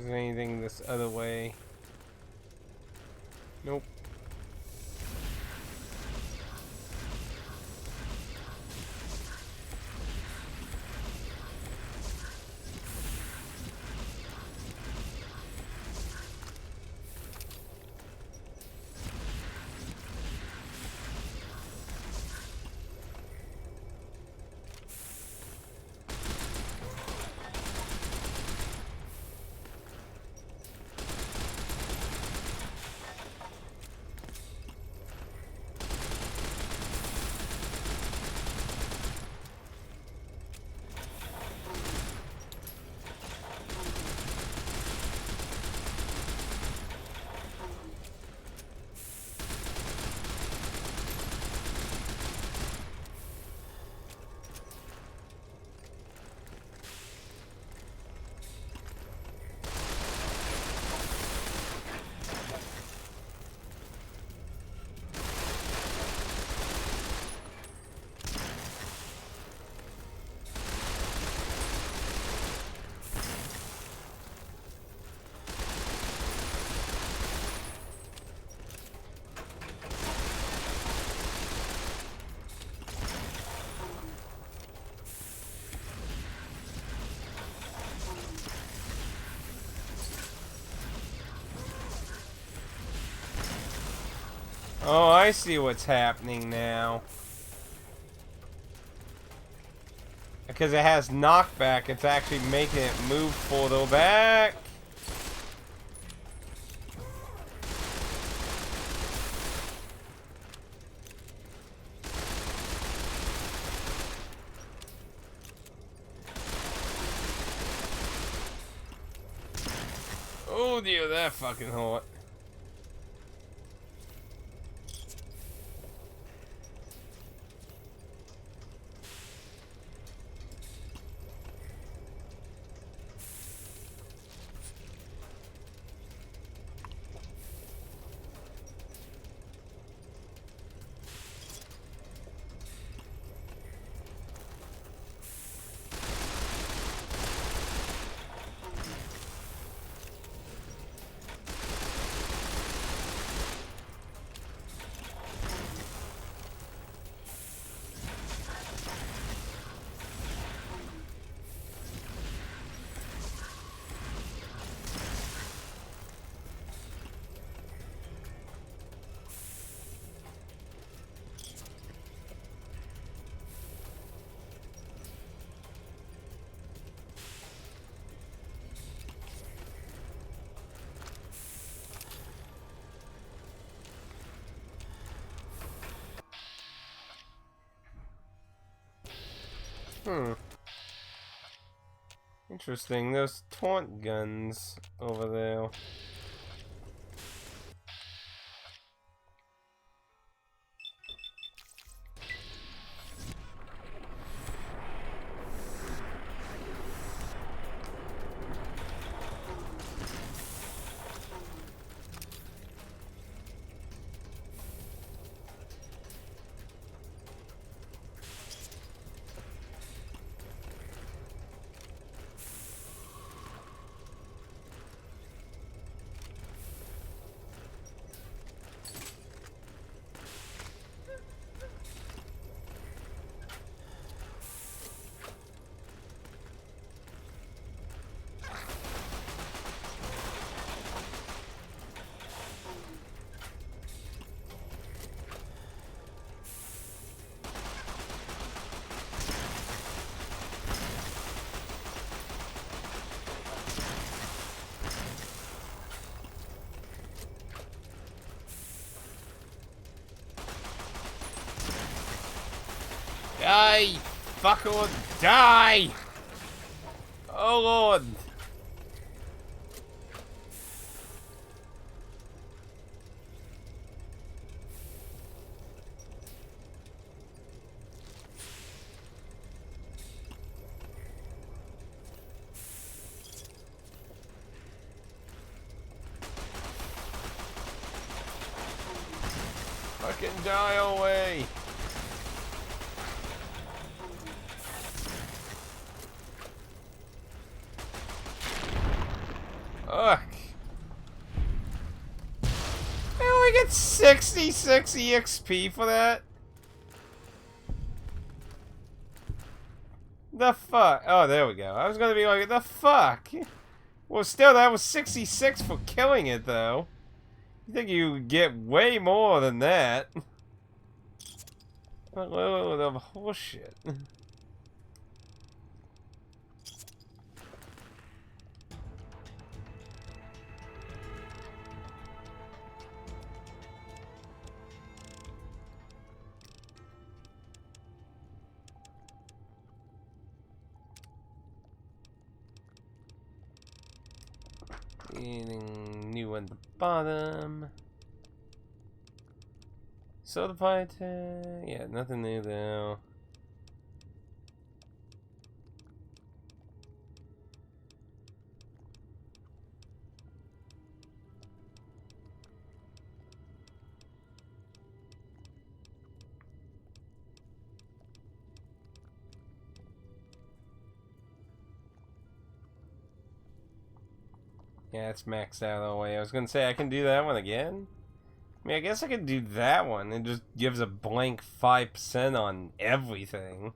there's anything this other way. Nope. Oh, I see what's happening now. Because it has knockback, it's actually making it move further back. Oh dear, that fucking hurt. Interesting, those taunt guns over there. Die! Fucker, die! Oh lord! Fucking die away! 66 EXP for that? The fuck? Oh, there we go. I was gonna be like, the fuck? Well, still, that was 66 for killing it, though. You think you would get way more than that? A load of horseshit. Anything new at the bottom? Soda pie yeah, nothing new though. Yeah, it's maxed out all the way. I was gonna say I can do that one again. I mean, I guess I could do that one. It just gives a blank 5% on everything.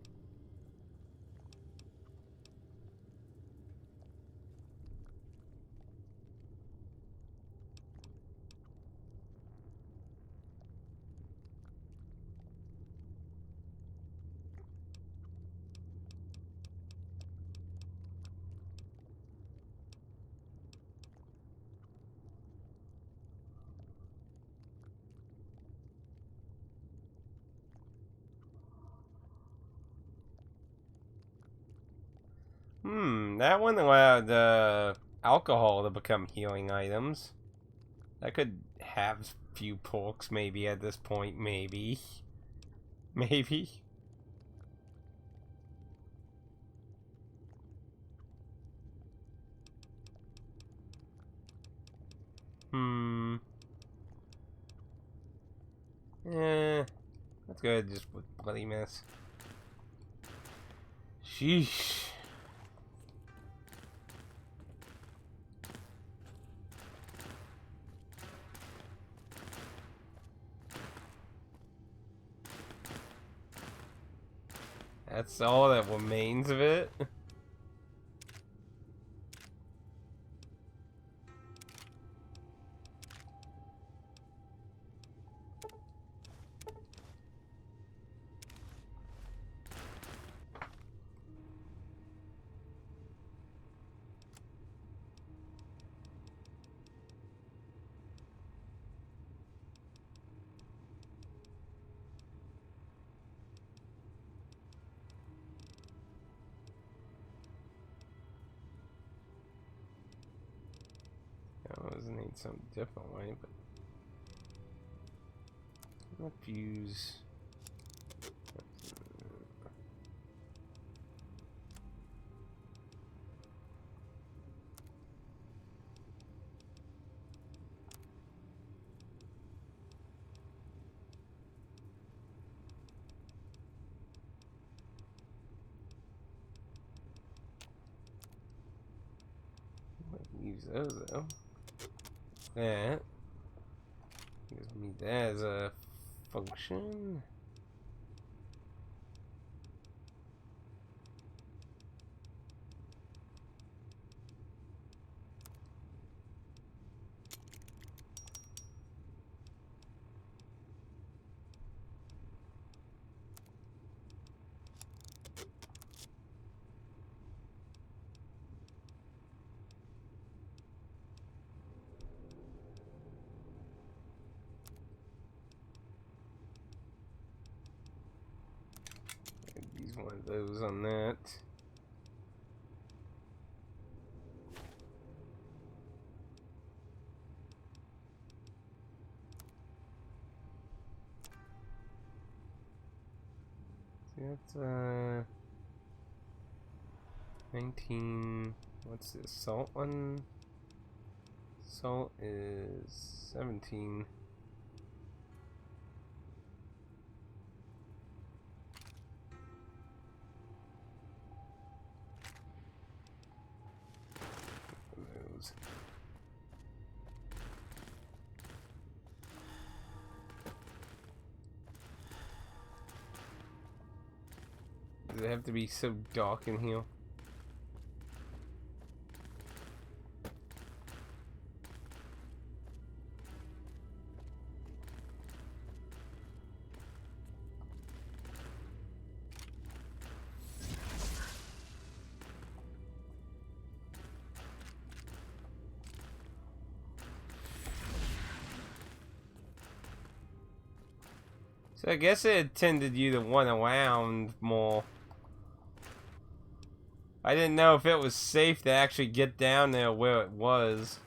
That one allowed alcohol to become healing items. That could have few perks maybe at this point, maybe. Maybe. Let's go ahead just with bloody mess. Sheesh. That's all that remains of it. I always need something different, right? But let's use. Use those though. That gives me that as a function. Use one of those on that. See, that's 19. What's this salt one? Salt is 17. Does it have to be so dark in here? So I guess it intended you to run around more. I didn't know if it was safe to actually get down there where it was.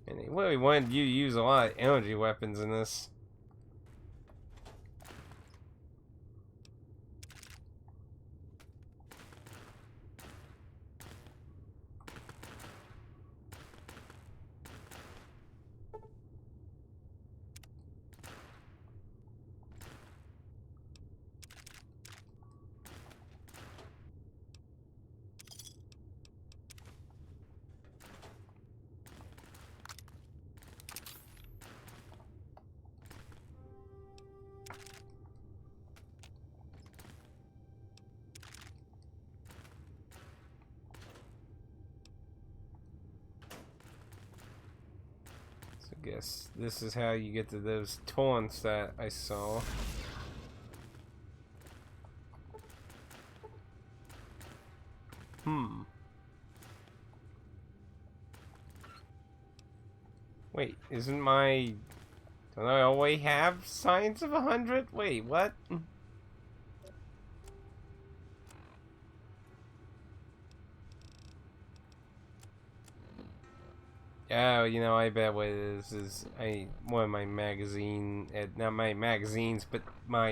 And they really wanted you to use a lot of energy weapons in this. I guess this is how you get to those taunts that I saw. Wait, isn't my... Don't I always have Science of 100? Wait, what? Oh, you know, I bet what it is one of my magazine, not my magazines, but my,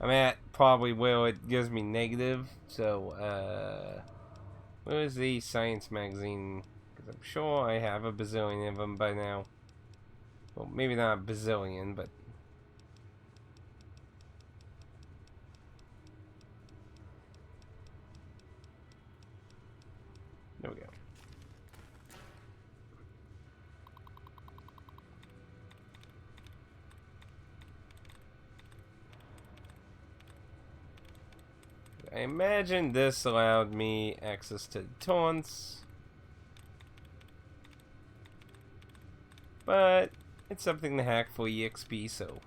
I'm at probably where it gives me negative, so, where is the science magazine? Because I'm sure I have a bazillion of them by now. Well, maybe not a bazillion, but... There we go. I imagine this allowed me access to taunts, but it's something to hack for EXP, so...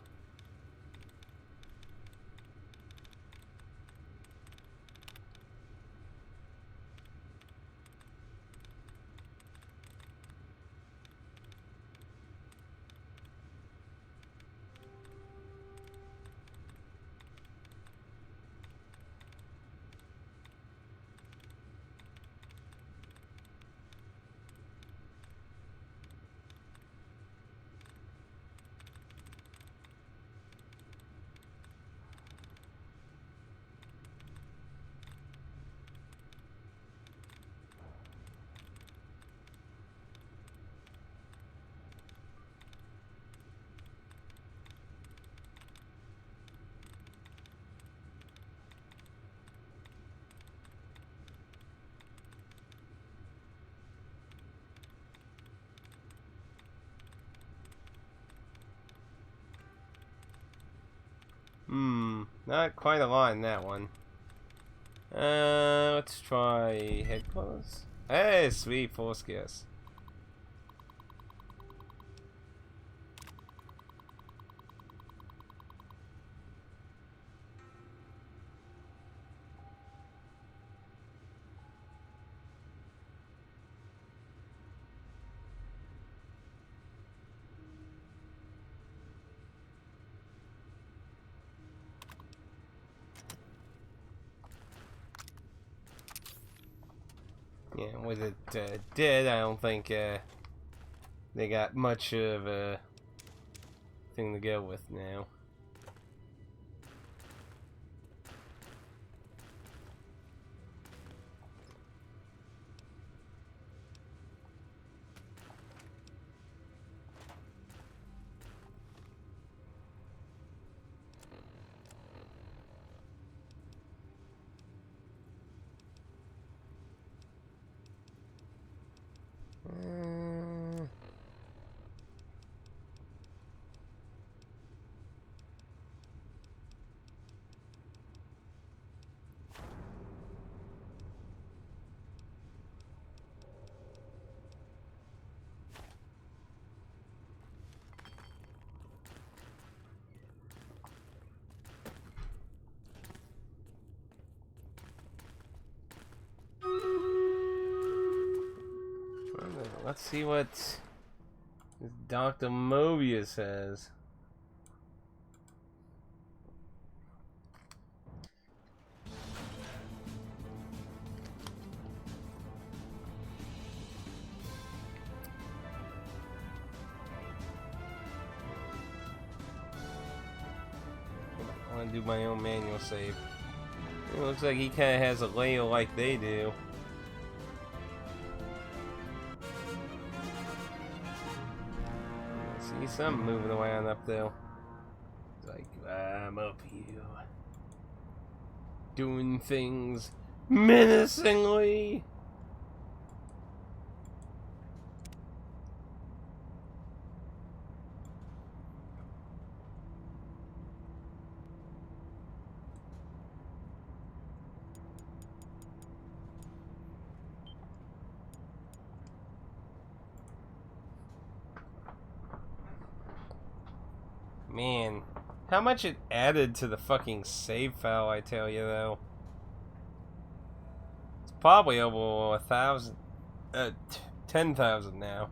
Not quite a lot in that one. Let's try headquarters. Hey, sweet, force gas. Yeah, with it dead, I don't think they got much of a thing to go with now. Let's see what this Dr. Mobius has. I want to do my own manual save. It looks like he kind of has a layer like they do. See something moving around up there. It's like, I'm up here. Doing things menacingly. Man, how much it added to the fucking save file, I tell you, though. It's probably over 1,000, 10,000 now.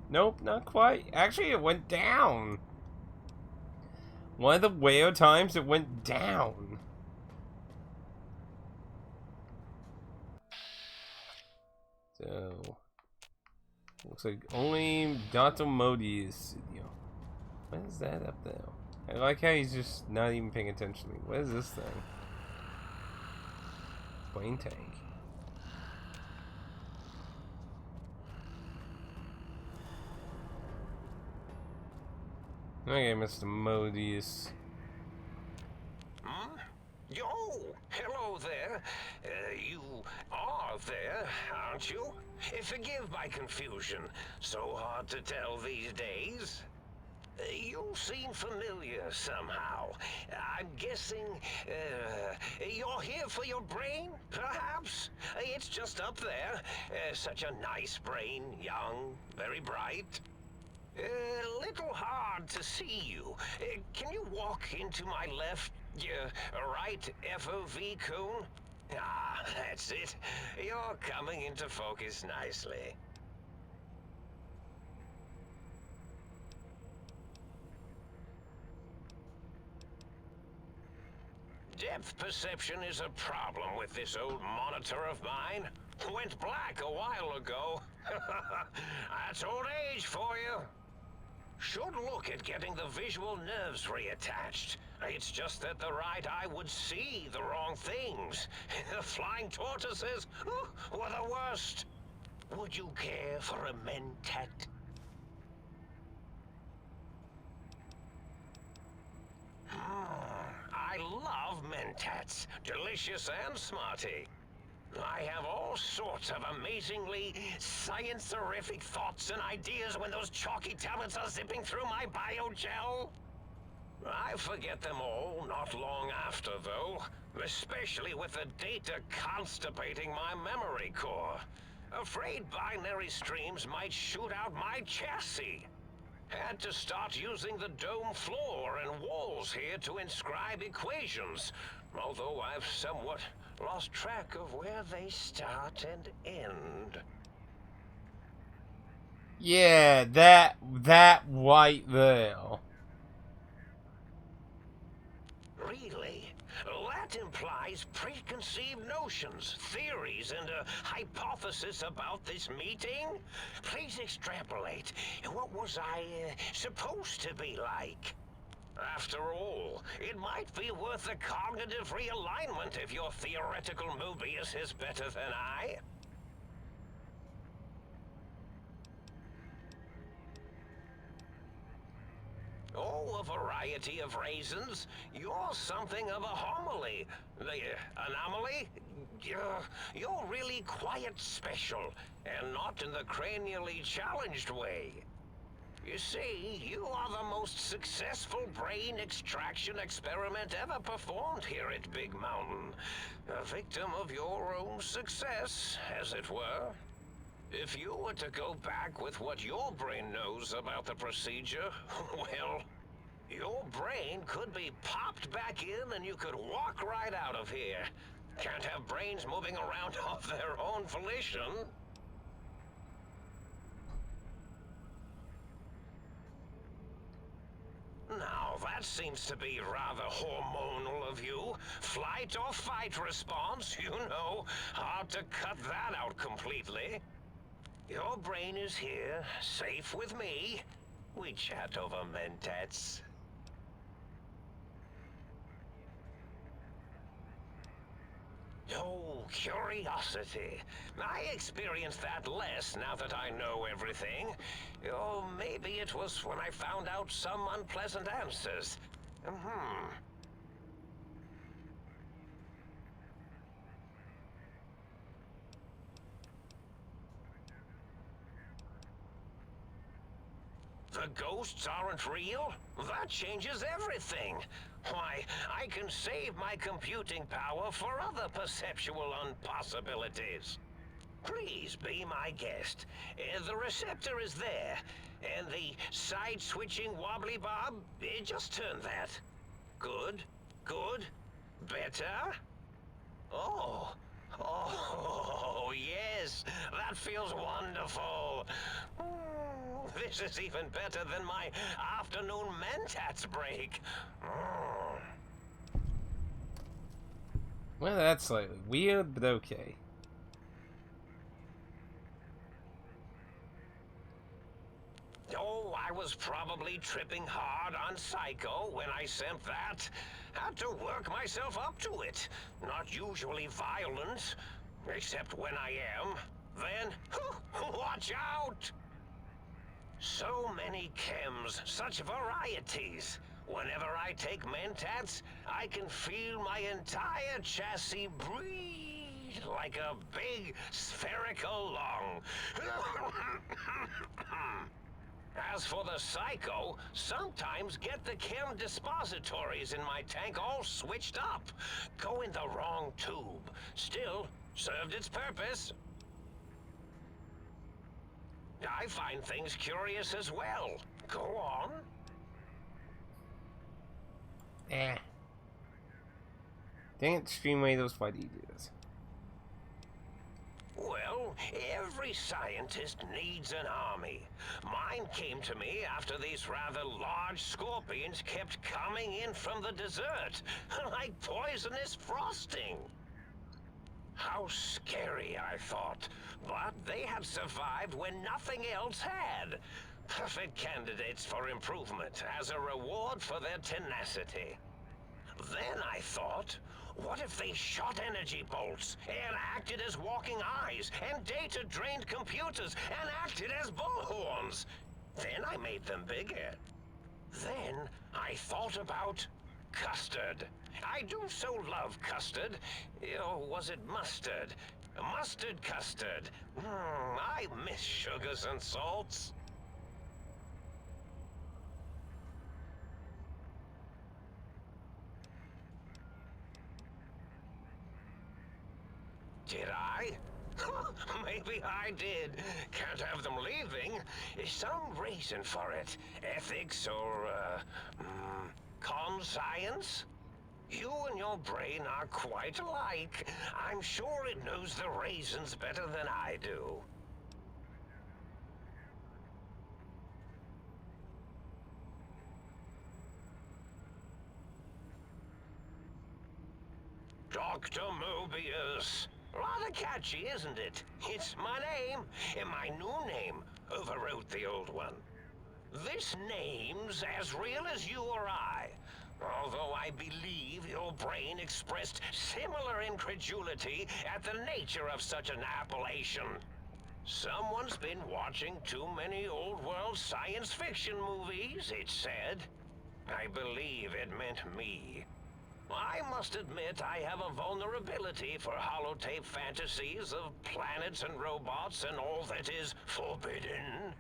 Nope, not quite. Actually, it went down. One of the rare times it went down. So, looks like only Dr. Modi's studio. What is that up there? I like how he's just not even paying attention to me. What is this thing? Plane tank. Okay, Mr. Modius. Hmm? Yo, hello there. You are there, aren't you? Forgive my confusion. So hard to tell these days. You seem familiar somehow. I'm guessing, you're here for your brain, perhaps? It's just up there. Such a nice brain, young, very bright. Little hard to see you. Can you walk into my left, right FOV cone? Ah, that's it. You're coming into focus nicely. Depth perception is a problem with this old monitor of mine. Went black a while ago. That's old age for you. Should look at getting the visual nerves reattached. It's just that the right eye would see the wrong things. The flying tortoises were the worst. Would you care for a mentat? I love mentats. Delicious and smarty. I have all sorts of amazingly science-terrific thoughts and ideas when those chalky tablets are zipping through my biogel. I forget them all not long after, though. Especially with the data constipating my memory core. Afraid binary streams might shoot out my chassis. Had to start using the dome floor and walls here to inscribe equations, although I've somewhat lost track of where they start and end. Yeah, that right there. Really? That implies preconceived notions, theories, and a hypothesis about this meeting? Please extrapolate. What was I supposed to be like? After all, it might be worth a cognitive realignment if your theoretical Mobius is better than I. Oh, a variety of reasons. You're something of a homily. Anomaly? You're really quite special, and not in the cranially challenged way. You see, you are the most successful brain extraction experiment ever performed here at Big Mountain. A victim of your own success, as it were. If you were to go back with what your brain knows about the procedure, well, your brain could be popped back in and you could walk right out of here. Can't have brains moving around of their own volition. that seems to be rather hormonal of you. Flight or fight response, you know. Hard to cut that out completely. Your brain is here, safe with me. We chat over mentats. Oh, curiosity. I experience that less now that I know everything. Or maybe it was when I found out some unpleasant answers. The ghosts aren't real? That changes everything. Why, I can save my computing power for other perceptual impossibilities. Please be my guest. The receptor is there, and the side-switching wobbly bob, just turn that. Good, good, better. Oh, oh, yes, that feels wonderful. This is even better than my afternoon mentats break. Well, that's slightly weird, but okay. Oh, I was probably tripping hard on Psycho when I sent that. Had to work myself up to it. Not usually violent, except when I am. Then, watch out! So many chems, such varieties. Whenever I take mentats, I can feel my entire chassis breathe like a big spherical lung. As for the Psycho, sometimes get the chem dispositories in my tank all switched up. Go in the wrong tube. Still, served its purpose. I find things curious as well. Go on. Eh. Dang it, Streamwados, why do you do this? Well, every scientist needs an army. Mine came to me after these rather large scorpions kept coming in from the desert, like poisonous frosting. How scary, I thought. But they had survived when nothing else had. Perfect candidates for improvement as a reward for their tenacity. Then I thought, what if they shot energy bolts and acted as walking eyes and data-drained computers and acted as bullhorns? Then I made them bigger. Then I thought about custard. I do so love custard. Or was it mustard? Mustard custard. I miss sugars and salts. Did I? Maybe I did. Can't have them leaving. Some reason for it. Ethics or, conscience? You and your brain are quite alike. I'm sure it knows the raisins better than I do. Dr. Mobius. Rather catchy, isn't it? It's my name, and my new name overwrote the old one. This name's as real as you or I. Although I believe your brain expressed similar incredulity at the nature of such an appellation. Someone's been watching too many old-world science fiction movies, it said. I believe it meant me. I must admit I have a vulnerability for holotape fantasies of planets and robots and all that is forbidden.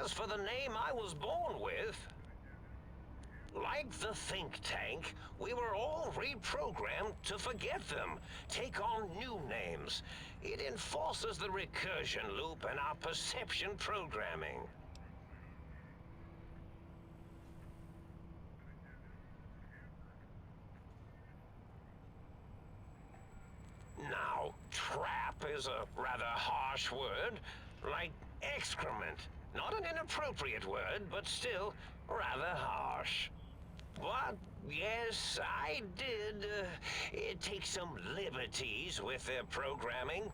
As for the name I was born with, like the think tank, we were all reprogrammed to forget them, take on new names. It enforces the recursion loop in our perception programming. Now, trap is a rather harsh word, like excrement. Not an inappropriate word, but still rather harsh. But, yes, I did take some liberties with their programming.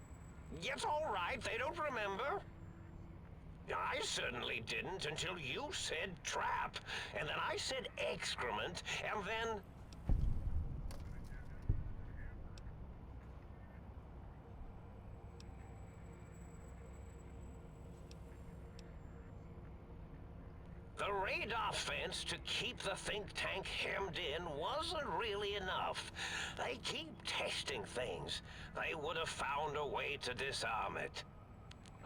It's all right, they don't remember. I certainly didn't until you said trap, and then I said excrement, and then... The radar fence to keep the think tank hemmed in wasn't really enough. They keep testing things. They would have found a way to disarm it.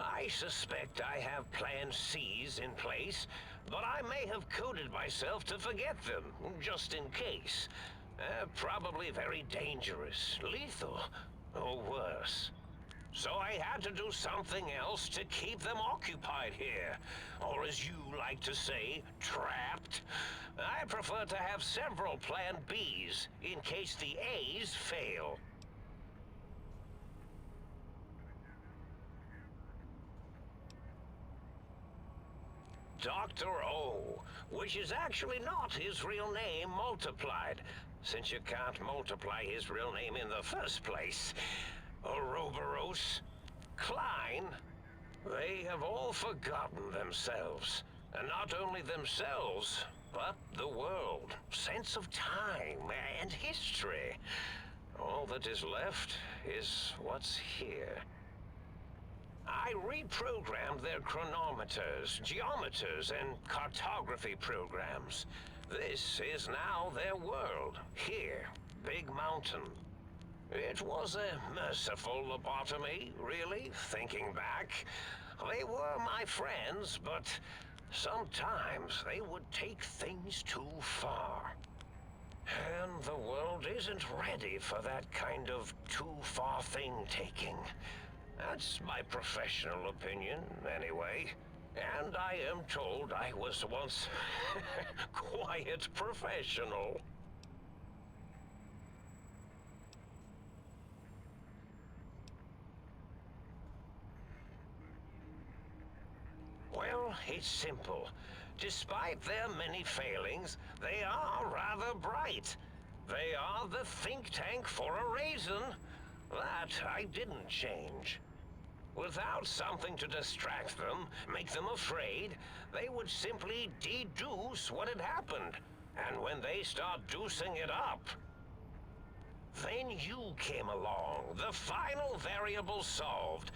I suspect I have Plan C's in place, but I may have coded myself to forget them, just in case. Probably very dangerous, lethal, or worse. So I had to do something else to keep them occupied here. Or as you like to say, trapped. I prefer to have several Plan Bs in case the A's fail. Dr. O, which is actually not his real name multiplied, since you can't multiply his real name in the first place. Ouroboros, Klein, they have all forgotten themselves. And not only themselves, but the world, sense of time, and history. All that is left is what's here. I reprogrammed their chronometers, geometers, and cartography programs. This is now their world, here, Big Mountain. It was a merciful lobotomy, really, thinking back. They were my friends, but sometimes they would take things too far. And the world isn't ready for that kind of too-far thing-taking. That's my professional opinion, anyway. And I am told I was once quite professional. Well, it's simple. Despite their many failings, they are rather bright. They are the think tank for a reason. That I didn't change. Without something to distract them, make them afraid, they would simply deduce what had happened. And when they start deucing it up, then you came along, the final variable solved.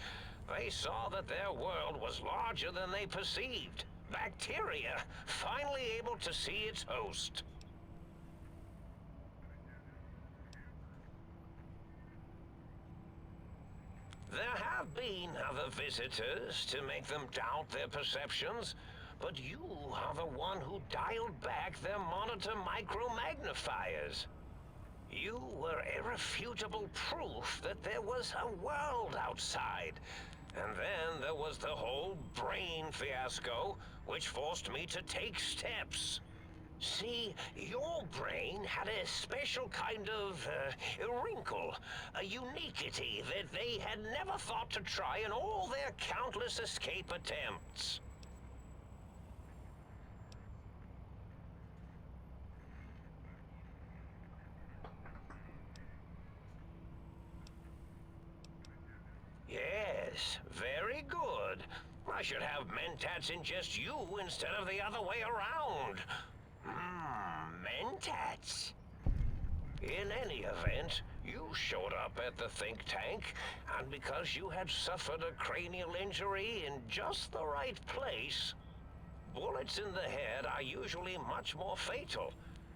They saw that their world was larger than they perceived. Bacteria, finally able to see its host. There have been other visitors to make them doubt their perceptions, but you are the one who dialed back their monitor micromagnifiers. You were irrefutable proof that there was a world outside. And then there was the whole brain fiasco, which forced me to take steps. See, your brain had a special kind of wrinkle, a uniquity that they had never thought to try in all their countless escape attempts. Yes, very good. I should have mentats ingest you instead of the other way around. Mentats. In any event, you showed up at the think tank, and because you had suffered a cranial injury in just the right place, bullets in the head are usually much more fatal,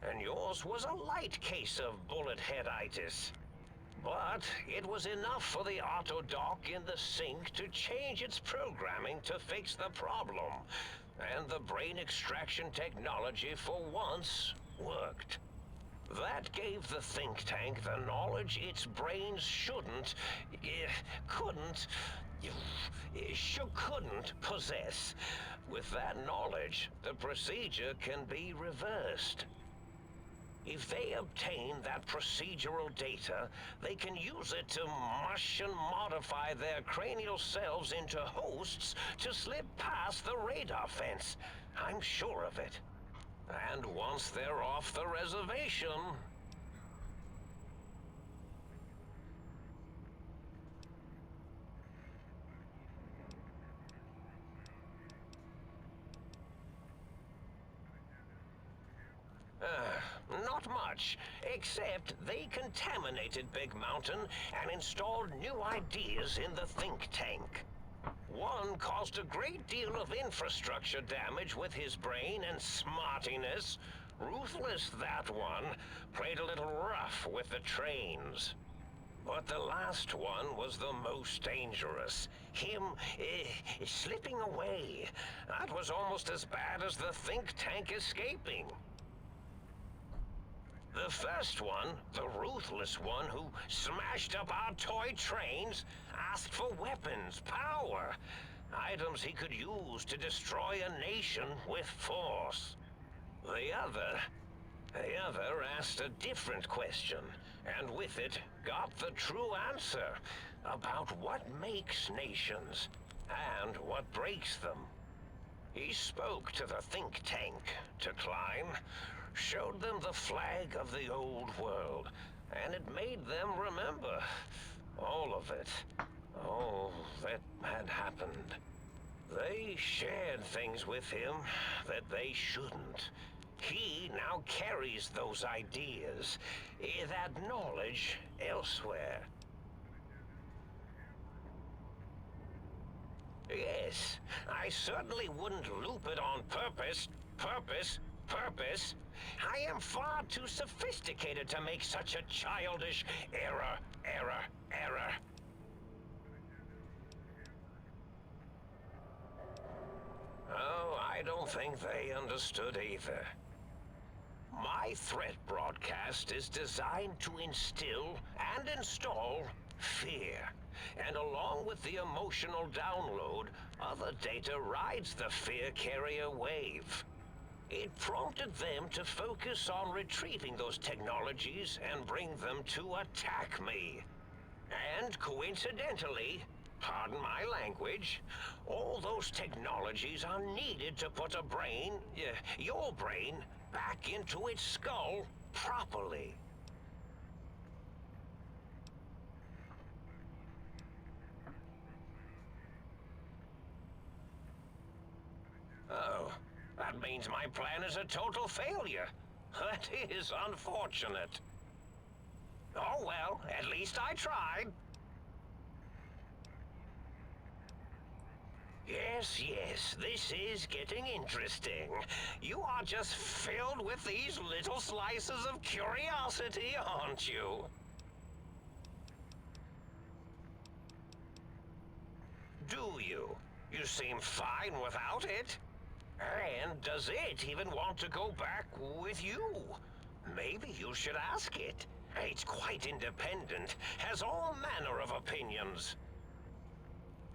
and yours was a light case of bullet headitis. But it was enough for the autodoc in the sink to change its programming to fix the problem. And the brain extraction technology for once worked. That gave the think tank the knowledge its brains couldn't possess. With that knowledge, the procedure can be reversed. If they obtain that procedural data, they can use it to mush and modify their cranial selves into hosts to slip past the radar fence. I'm sure of it. And once they're off the reservation... Not much, except they contaminated Big Mountain and installed new ideas in the think tank. One caused a great deal of infrastructure damage with his brain and smartiness. Ruthless, that one. Played a little rough with the trains. But the last one was the most dangerous. Him, slipping away. That was almost as bad as the think tank escaping. The first one, the ruthless one who smashed up our toy trains, asked for weapons, power, items he could use to destroy a nation with force. The other asked a different question, and with it got the true answer about what makes nations and what breaks them. He spoke to the think tank, to Klein, showed them the flag of the old world, and it made them remember all of it, all that had happened. They shared things with him that they shouldn't. He now carries those ideas, that knowledge elsewhere. Yes, I certainly wouldn't loop it on purpose. I am far too sophisticated to make such a childish error. Oh, I don't think they understood either. My threat broadcast is designed to instill and install fear. And along with the emotional download, other data rides the fear carrier wave. It prompted them to focus on retrieving those technologies and bring them to attack me. And coincidentally, pardon my language, all those technologies are needed to put a brain, your brain, back into its skull properly. Oh, that means my plan is a total failure. That is unfortunate. Oh well, at least I tried. Yes, this is getting interesting. You are just filled with these little slices of curiosity, aren't you? Do you? You seem fine without it. And does it even want to go back with you? Maybe you should ask it. It's quite independent, has all manner of opinions.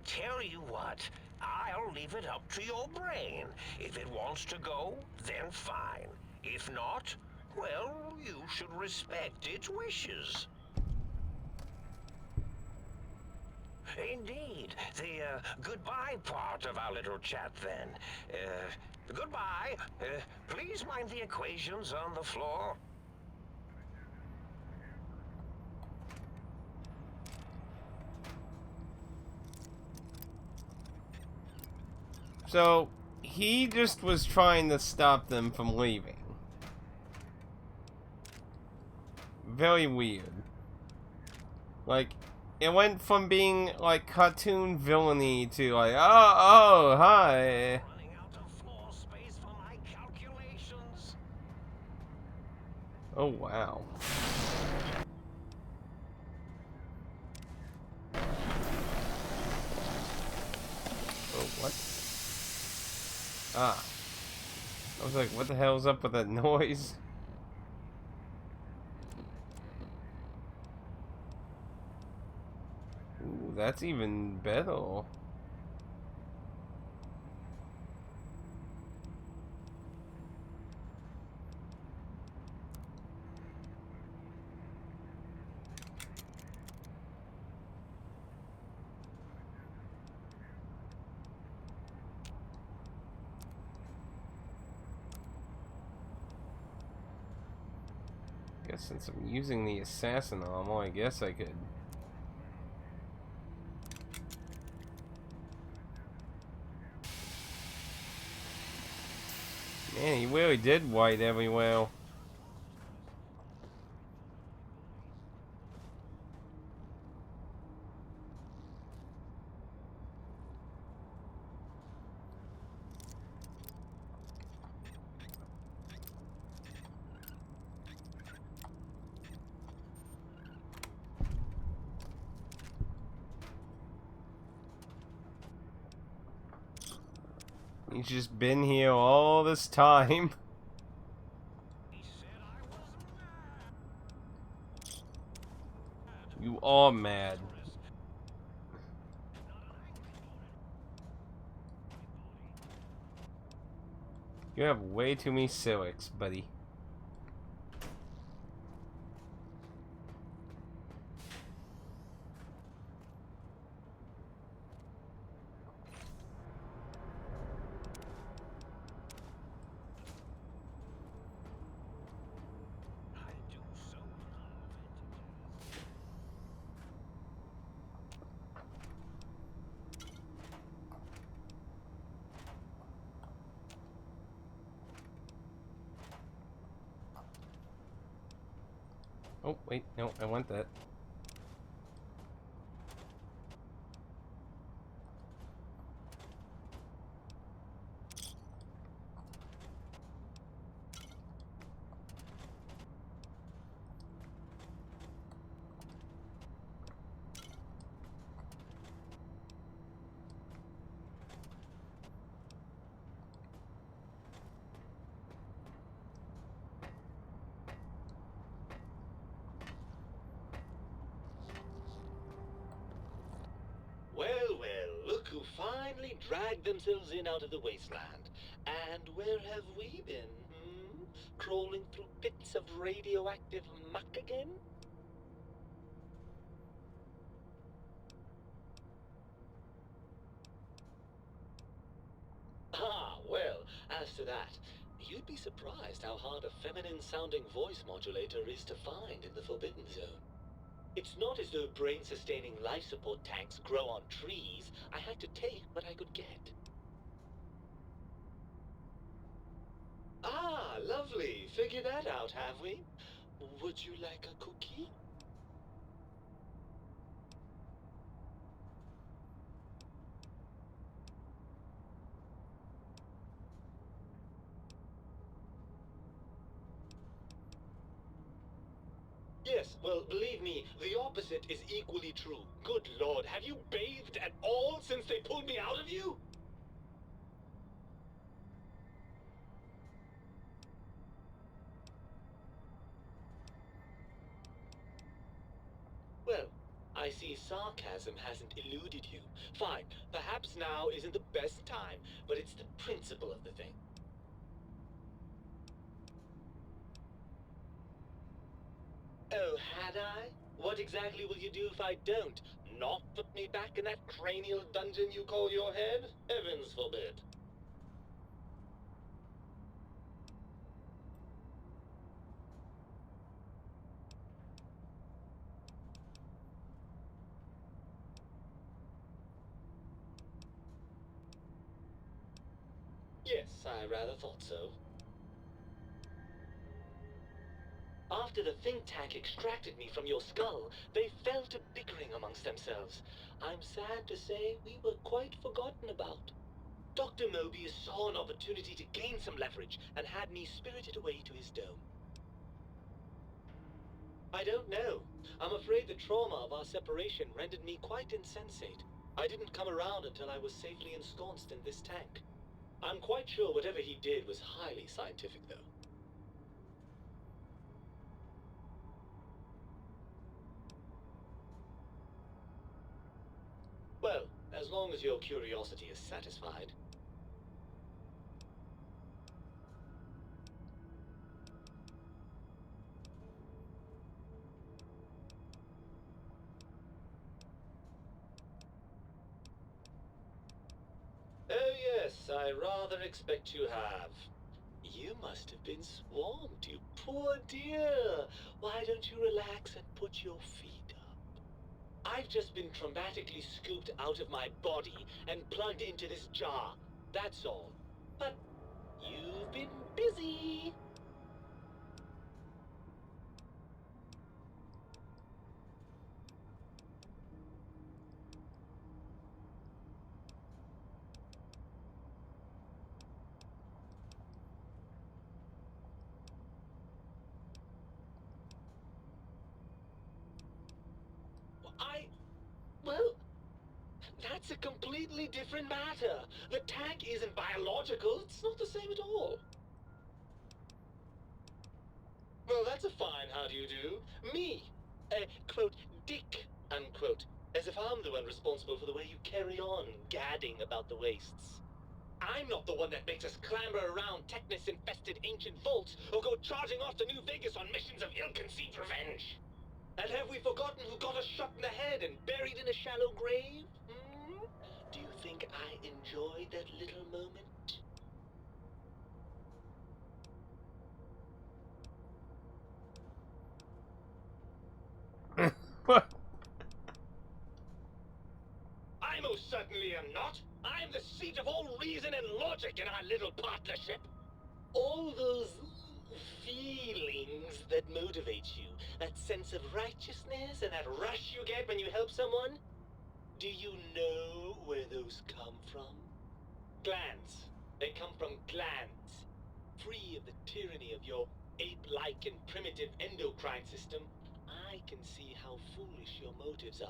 Tell you what, I'll leave it up to your brain. If it wants to go, then fine. If not, well, you should respect its wishes. Indeed. The goodbye part of our little chat then. Goodbye. Please mind the equations on the floor. So, he just was trying to stop them from leaving. Very weird. Like, it went from being, like, cartoon villainy to, like, oh, hi. Running out of floor space for my calculations. Oh, wow. Oh, what? Ah. I was like, what the hell's up with that noise? Ooh, that's even better. Guess since I'm using the assassin armor, I guess I could. Man, he really did white everywhere. He's just been here all this time. You are mad. You have way too many Cilics, buddy. Oh, wait, no, I want that. Well, well, look who finally dragged themselves in out of the wasteland. And where have we been, hmm? Crawling through pits of radioactive muck again? Ah, well, as to that, you'd be surprised how hard a feminine-sounding voice modulator is to find in the Forbidden Zone. It's not as though brain-sustaining life support tanks grow on trees. I had to take what I could get. Ah, lovely. Figured that out, have we? Would you like a cookie? Yes, well, believe me, the opposite is equally true. Good lord, have you bathed at all since they pulled me out of you? Well, I see sarcasm hasn't eluded you. Fine, perhaps now isn't the best time, but it's the principle of the thing. Oh, had I? What exactly will you do if I don't? Not put me back in that cranial dungeon you call your head? Heavens forbid. Yes, I rather thought so. After the think tank extracted me from your skull, they fell to bickering amongst themselves. I'm sad to say we were quite forgotten about. Dr. Mobius saw an opportunity to gain some leverage and had me spirited away to his dome. I don't know. I'm afraid the trauma of our separation rendered me quite insensate. I didn't come around until I was safely ensconced in this tank. I'm quite sure whatever he did was highly scientific, though. Well, as long as your curiosity is satisfied. Oh yes, I rather expect you have. You must have been swarmed, you poor dear. Why, why don't you relax and put your feet up? I've just been traumatically scooped out of my body and plugged into this jar. That's all. But you've been busy. Well, that's a completely different matter. The tag isn't biological. It's not the same at all. Well, that's a fine how do you do. Me, quote, dick, unquote. As if I'm the one responsible for the way you carry on gadding about the wastes. I'm not the one that makes us clamber around Technus-infested ancient vaults or go charging off to New Vegas on missions of ill-conceived revenge. And have we forgotten who got us shot in the head and buried in a shallow grave? Hmm? Do you think I enjoyed that little moment? What? I most certainly am not. I'm the seat of all reason and logic in our little partnership. All those feelings that motivate you, that sense of righteousness and that rush you get when you help someone, do you know where those come from? Glands. They come from glands. Free of the tyranny of your ape-like and primitive endocrine system, I can see how foolish your motives are.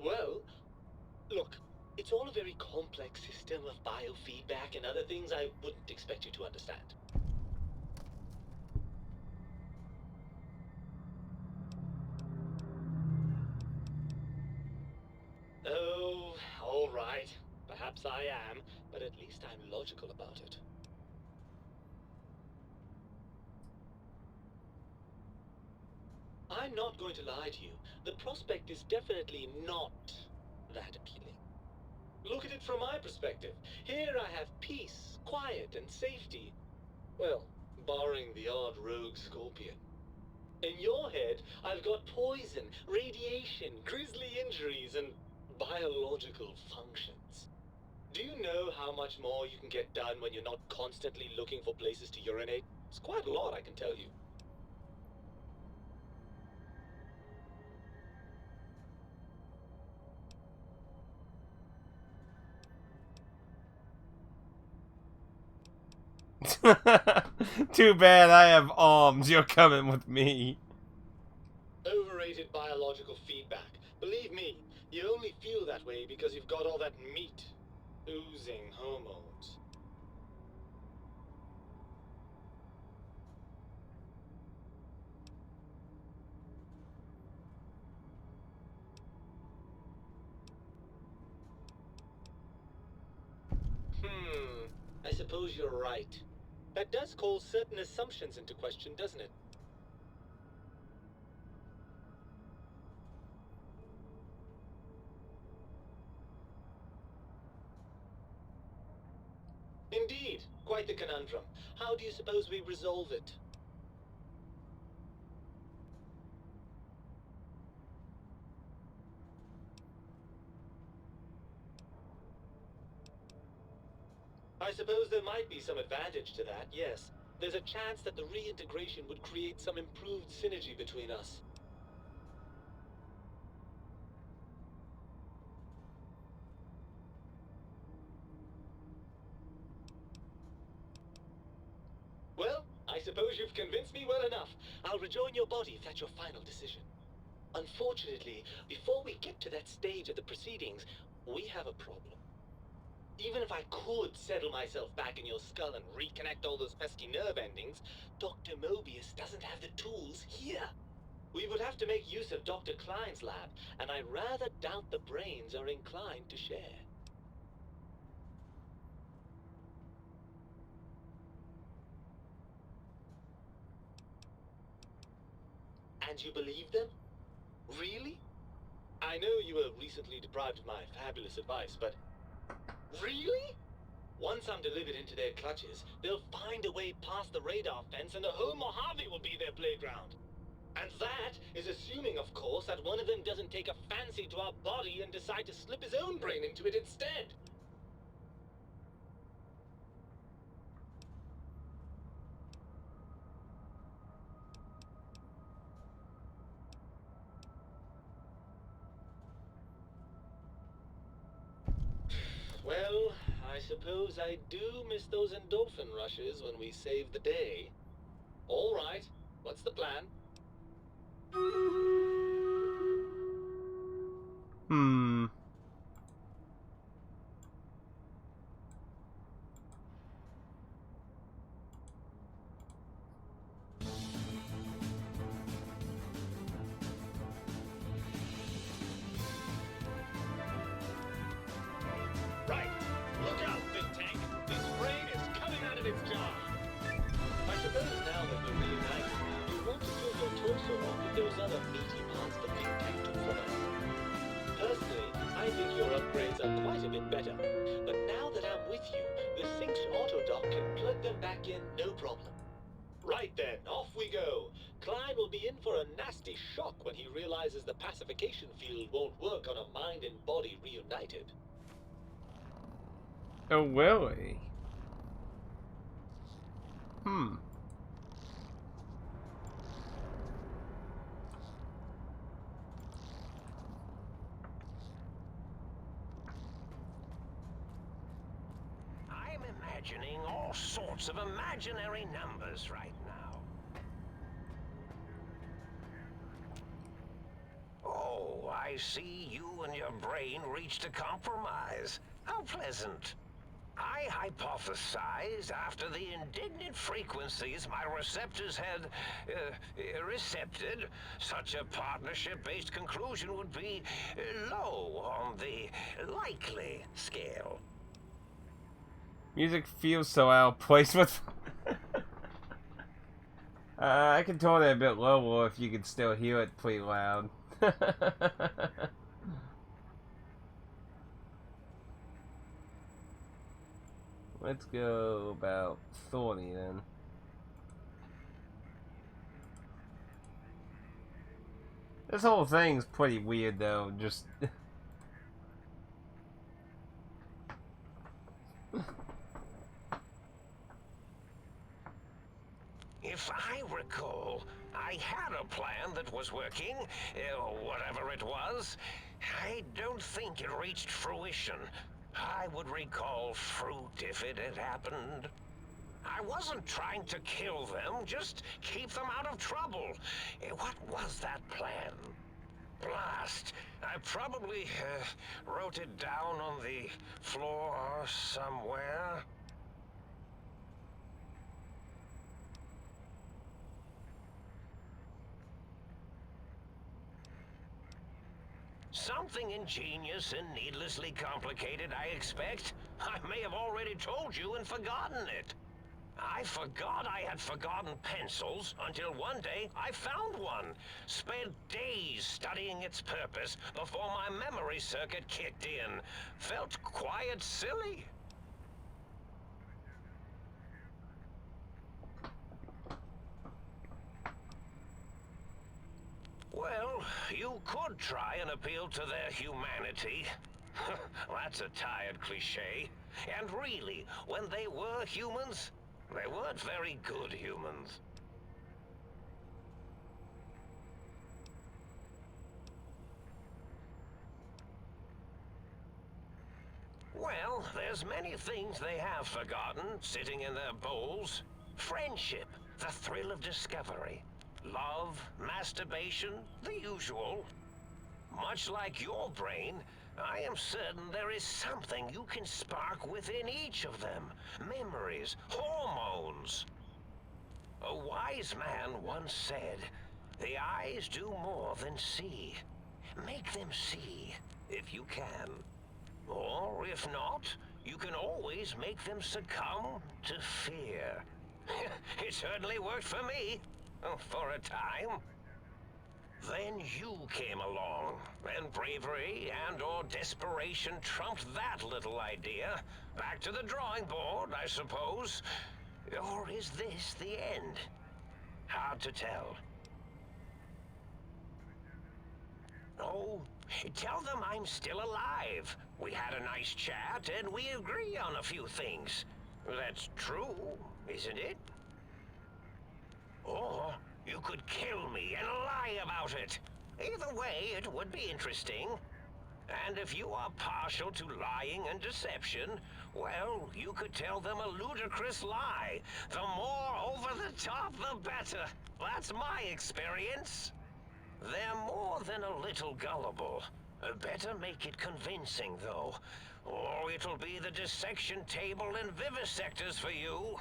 Well, look, it's all a very complex system of biofeedback and other things I wouldn't expect you to understand. Oh, all right. Perhaps I am, but at least I'm logical about it. I'm not going to lie to you. The prospect is definitely not that appealing. Look at it from my perspective. Here I have peace, quiet, and safety. Well, barring the odd rogue scorpion. In your head, I've got poison, radiation, grisly injuries, and biological functions. Do you know how much more you can get done when you're not constantly looking for places to urinate? It's quite a lot, I can tell you. Too bad I have arms. You're coming with me. Overrated biological feedback. Believe me, you only feel that way because you've got all that meat. Oozing hormones. I suppose you're right. That does call certain assumptions into question, doesn't it? Indeed. Quite the conundrum. How do you suppose we resolve it? I suppose there might be some advantage to that, yes. There's a chance that the reintegration would create some improved synergy between us. Well, I suppose you've convinced me well enough. I'll rejoin your body if that's your final decision. Unfortunately, before we get to that stage of the proceedings, we have a problem. Even if I could settle myself back in your skull and reconnect all those pesky nerve endings, Dr. Mobius doesn't have the tools here. We would have to make use of Dr. Klein's lab, and I rather doubt the brains are inclined to share. And you believe them? Really? I know you were recently deprived of my fabulous advice, but... Really? Once I'm delivered into their clutches, they'll find a way past the radar fence and the whole Mojave will be their playground. And that is assuming, of course, that one of them doesn't take a fancy to our body and decide to slip his own brain into it instead. Well, I suppose I do miss those endorphin rushes when we save the day. All right, what's the plan? Hmm. Right. Look out, Big Tank. This brain is coming out of its jar. I suppose now that we're reunited, you want to kill your torso off with those other meaty parts the Big Tank took from us. Personally, I think your upgrades are quite a bit better. But now that I'm with you, the Sync's autodock can plug them back in no problem. Right then, off we go. Clyde will be in for a nasty shock when he realizes the pacification field won't work on a mind and body reunited. Oh, really? Hmm. I'm imagining all sorts of imaginary numbers right now. Oh, I see you and your brain reached a compromise. How pleasant. I hypothesized after the indignant frequencies my receptors had recepted, such a partnership-based conclusion would be low on the likely scale. Music feels so out of place with... I can tone it a bit lower if you can still hear it pretty loud. Let's go about 40 then. This whole thing's pretty weird though, just... If I recall, I had a plan that was working, whatever it was. I don't think it reached fruition. I would recall fruit if it had happened. I wasn't trying to kill them, just keep them out of trouble. What was that plan? Blast. I probably wrote it down on the floor somewhere. Something ingenious and needlessly complicated, I expect. I may have already told you and forgotten it. I forgot I had forgotten pencils until one day I found one. Spent days studying its purpose before my memory circuit kicked in. Felt quite silly. Well, you could try and appeal to their humanity. That's a tired cliche. And really, when they were humans, they weren't very good humans. Well, there's many things they have forgotten, sitting in their bowls. Friendship, the thrill of discovery. Love, masturbation, the usual. Much like your brain, I am certain there is something you can spark within each of them. Memories, hormones. A wise man once said, "The eyes do more than see. Make them see, if you can. Or, if not, you can always make them succumb to fear." It certainly worked for me. For a time. Then you came along, and bravery and/or desperation trumped that little idea. Back to the drawing board, I suppose. Or is this the end? Hard to tell. Oh, tell them I'm still alive. We had a nice chat, and we agree on a few things. That's true, isn't it? Or you could kill me and lie about it. Either way, it would be interesting. And if you are partial to lying and deception, well, you could tell them a ludicrous lie. The more over the top, the better. That's my experience. They're more than a little gullible. Better make it convincing, though, or it'll be the dissection table and vivisectors for you.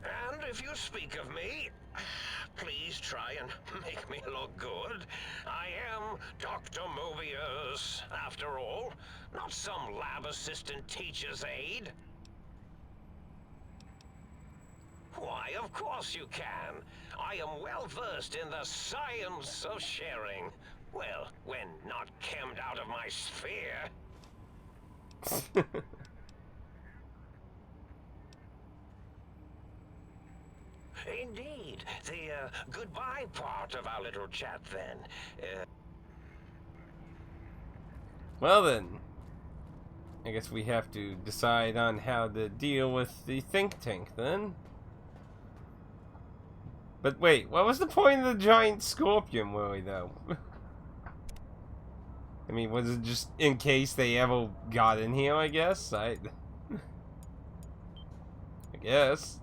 And if you speak of me, please try and make me look good. I am Dr. Mobius, after all, not some lab assistant teacher's aide. Why, of course you can. I am well versed in the science of sharing. Well, when not chemmed out of my sphere. Indeed. The goodbye part of our little chat, then. Well then, I guess we have to decide on how to deal with the think tank then. But wait, what was the point of the giant scorpion really though? I mean, was it just in case they ever got in here, I guess? I guess.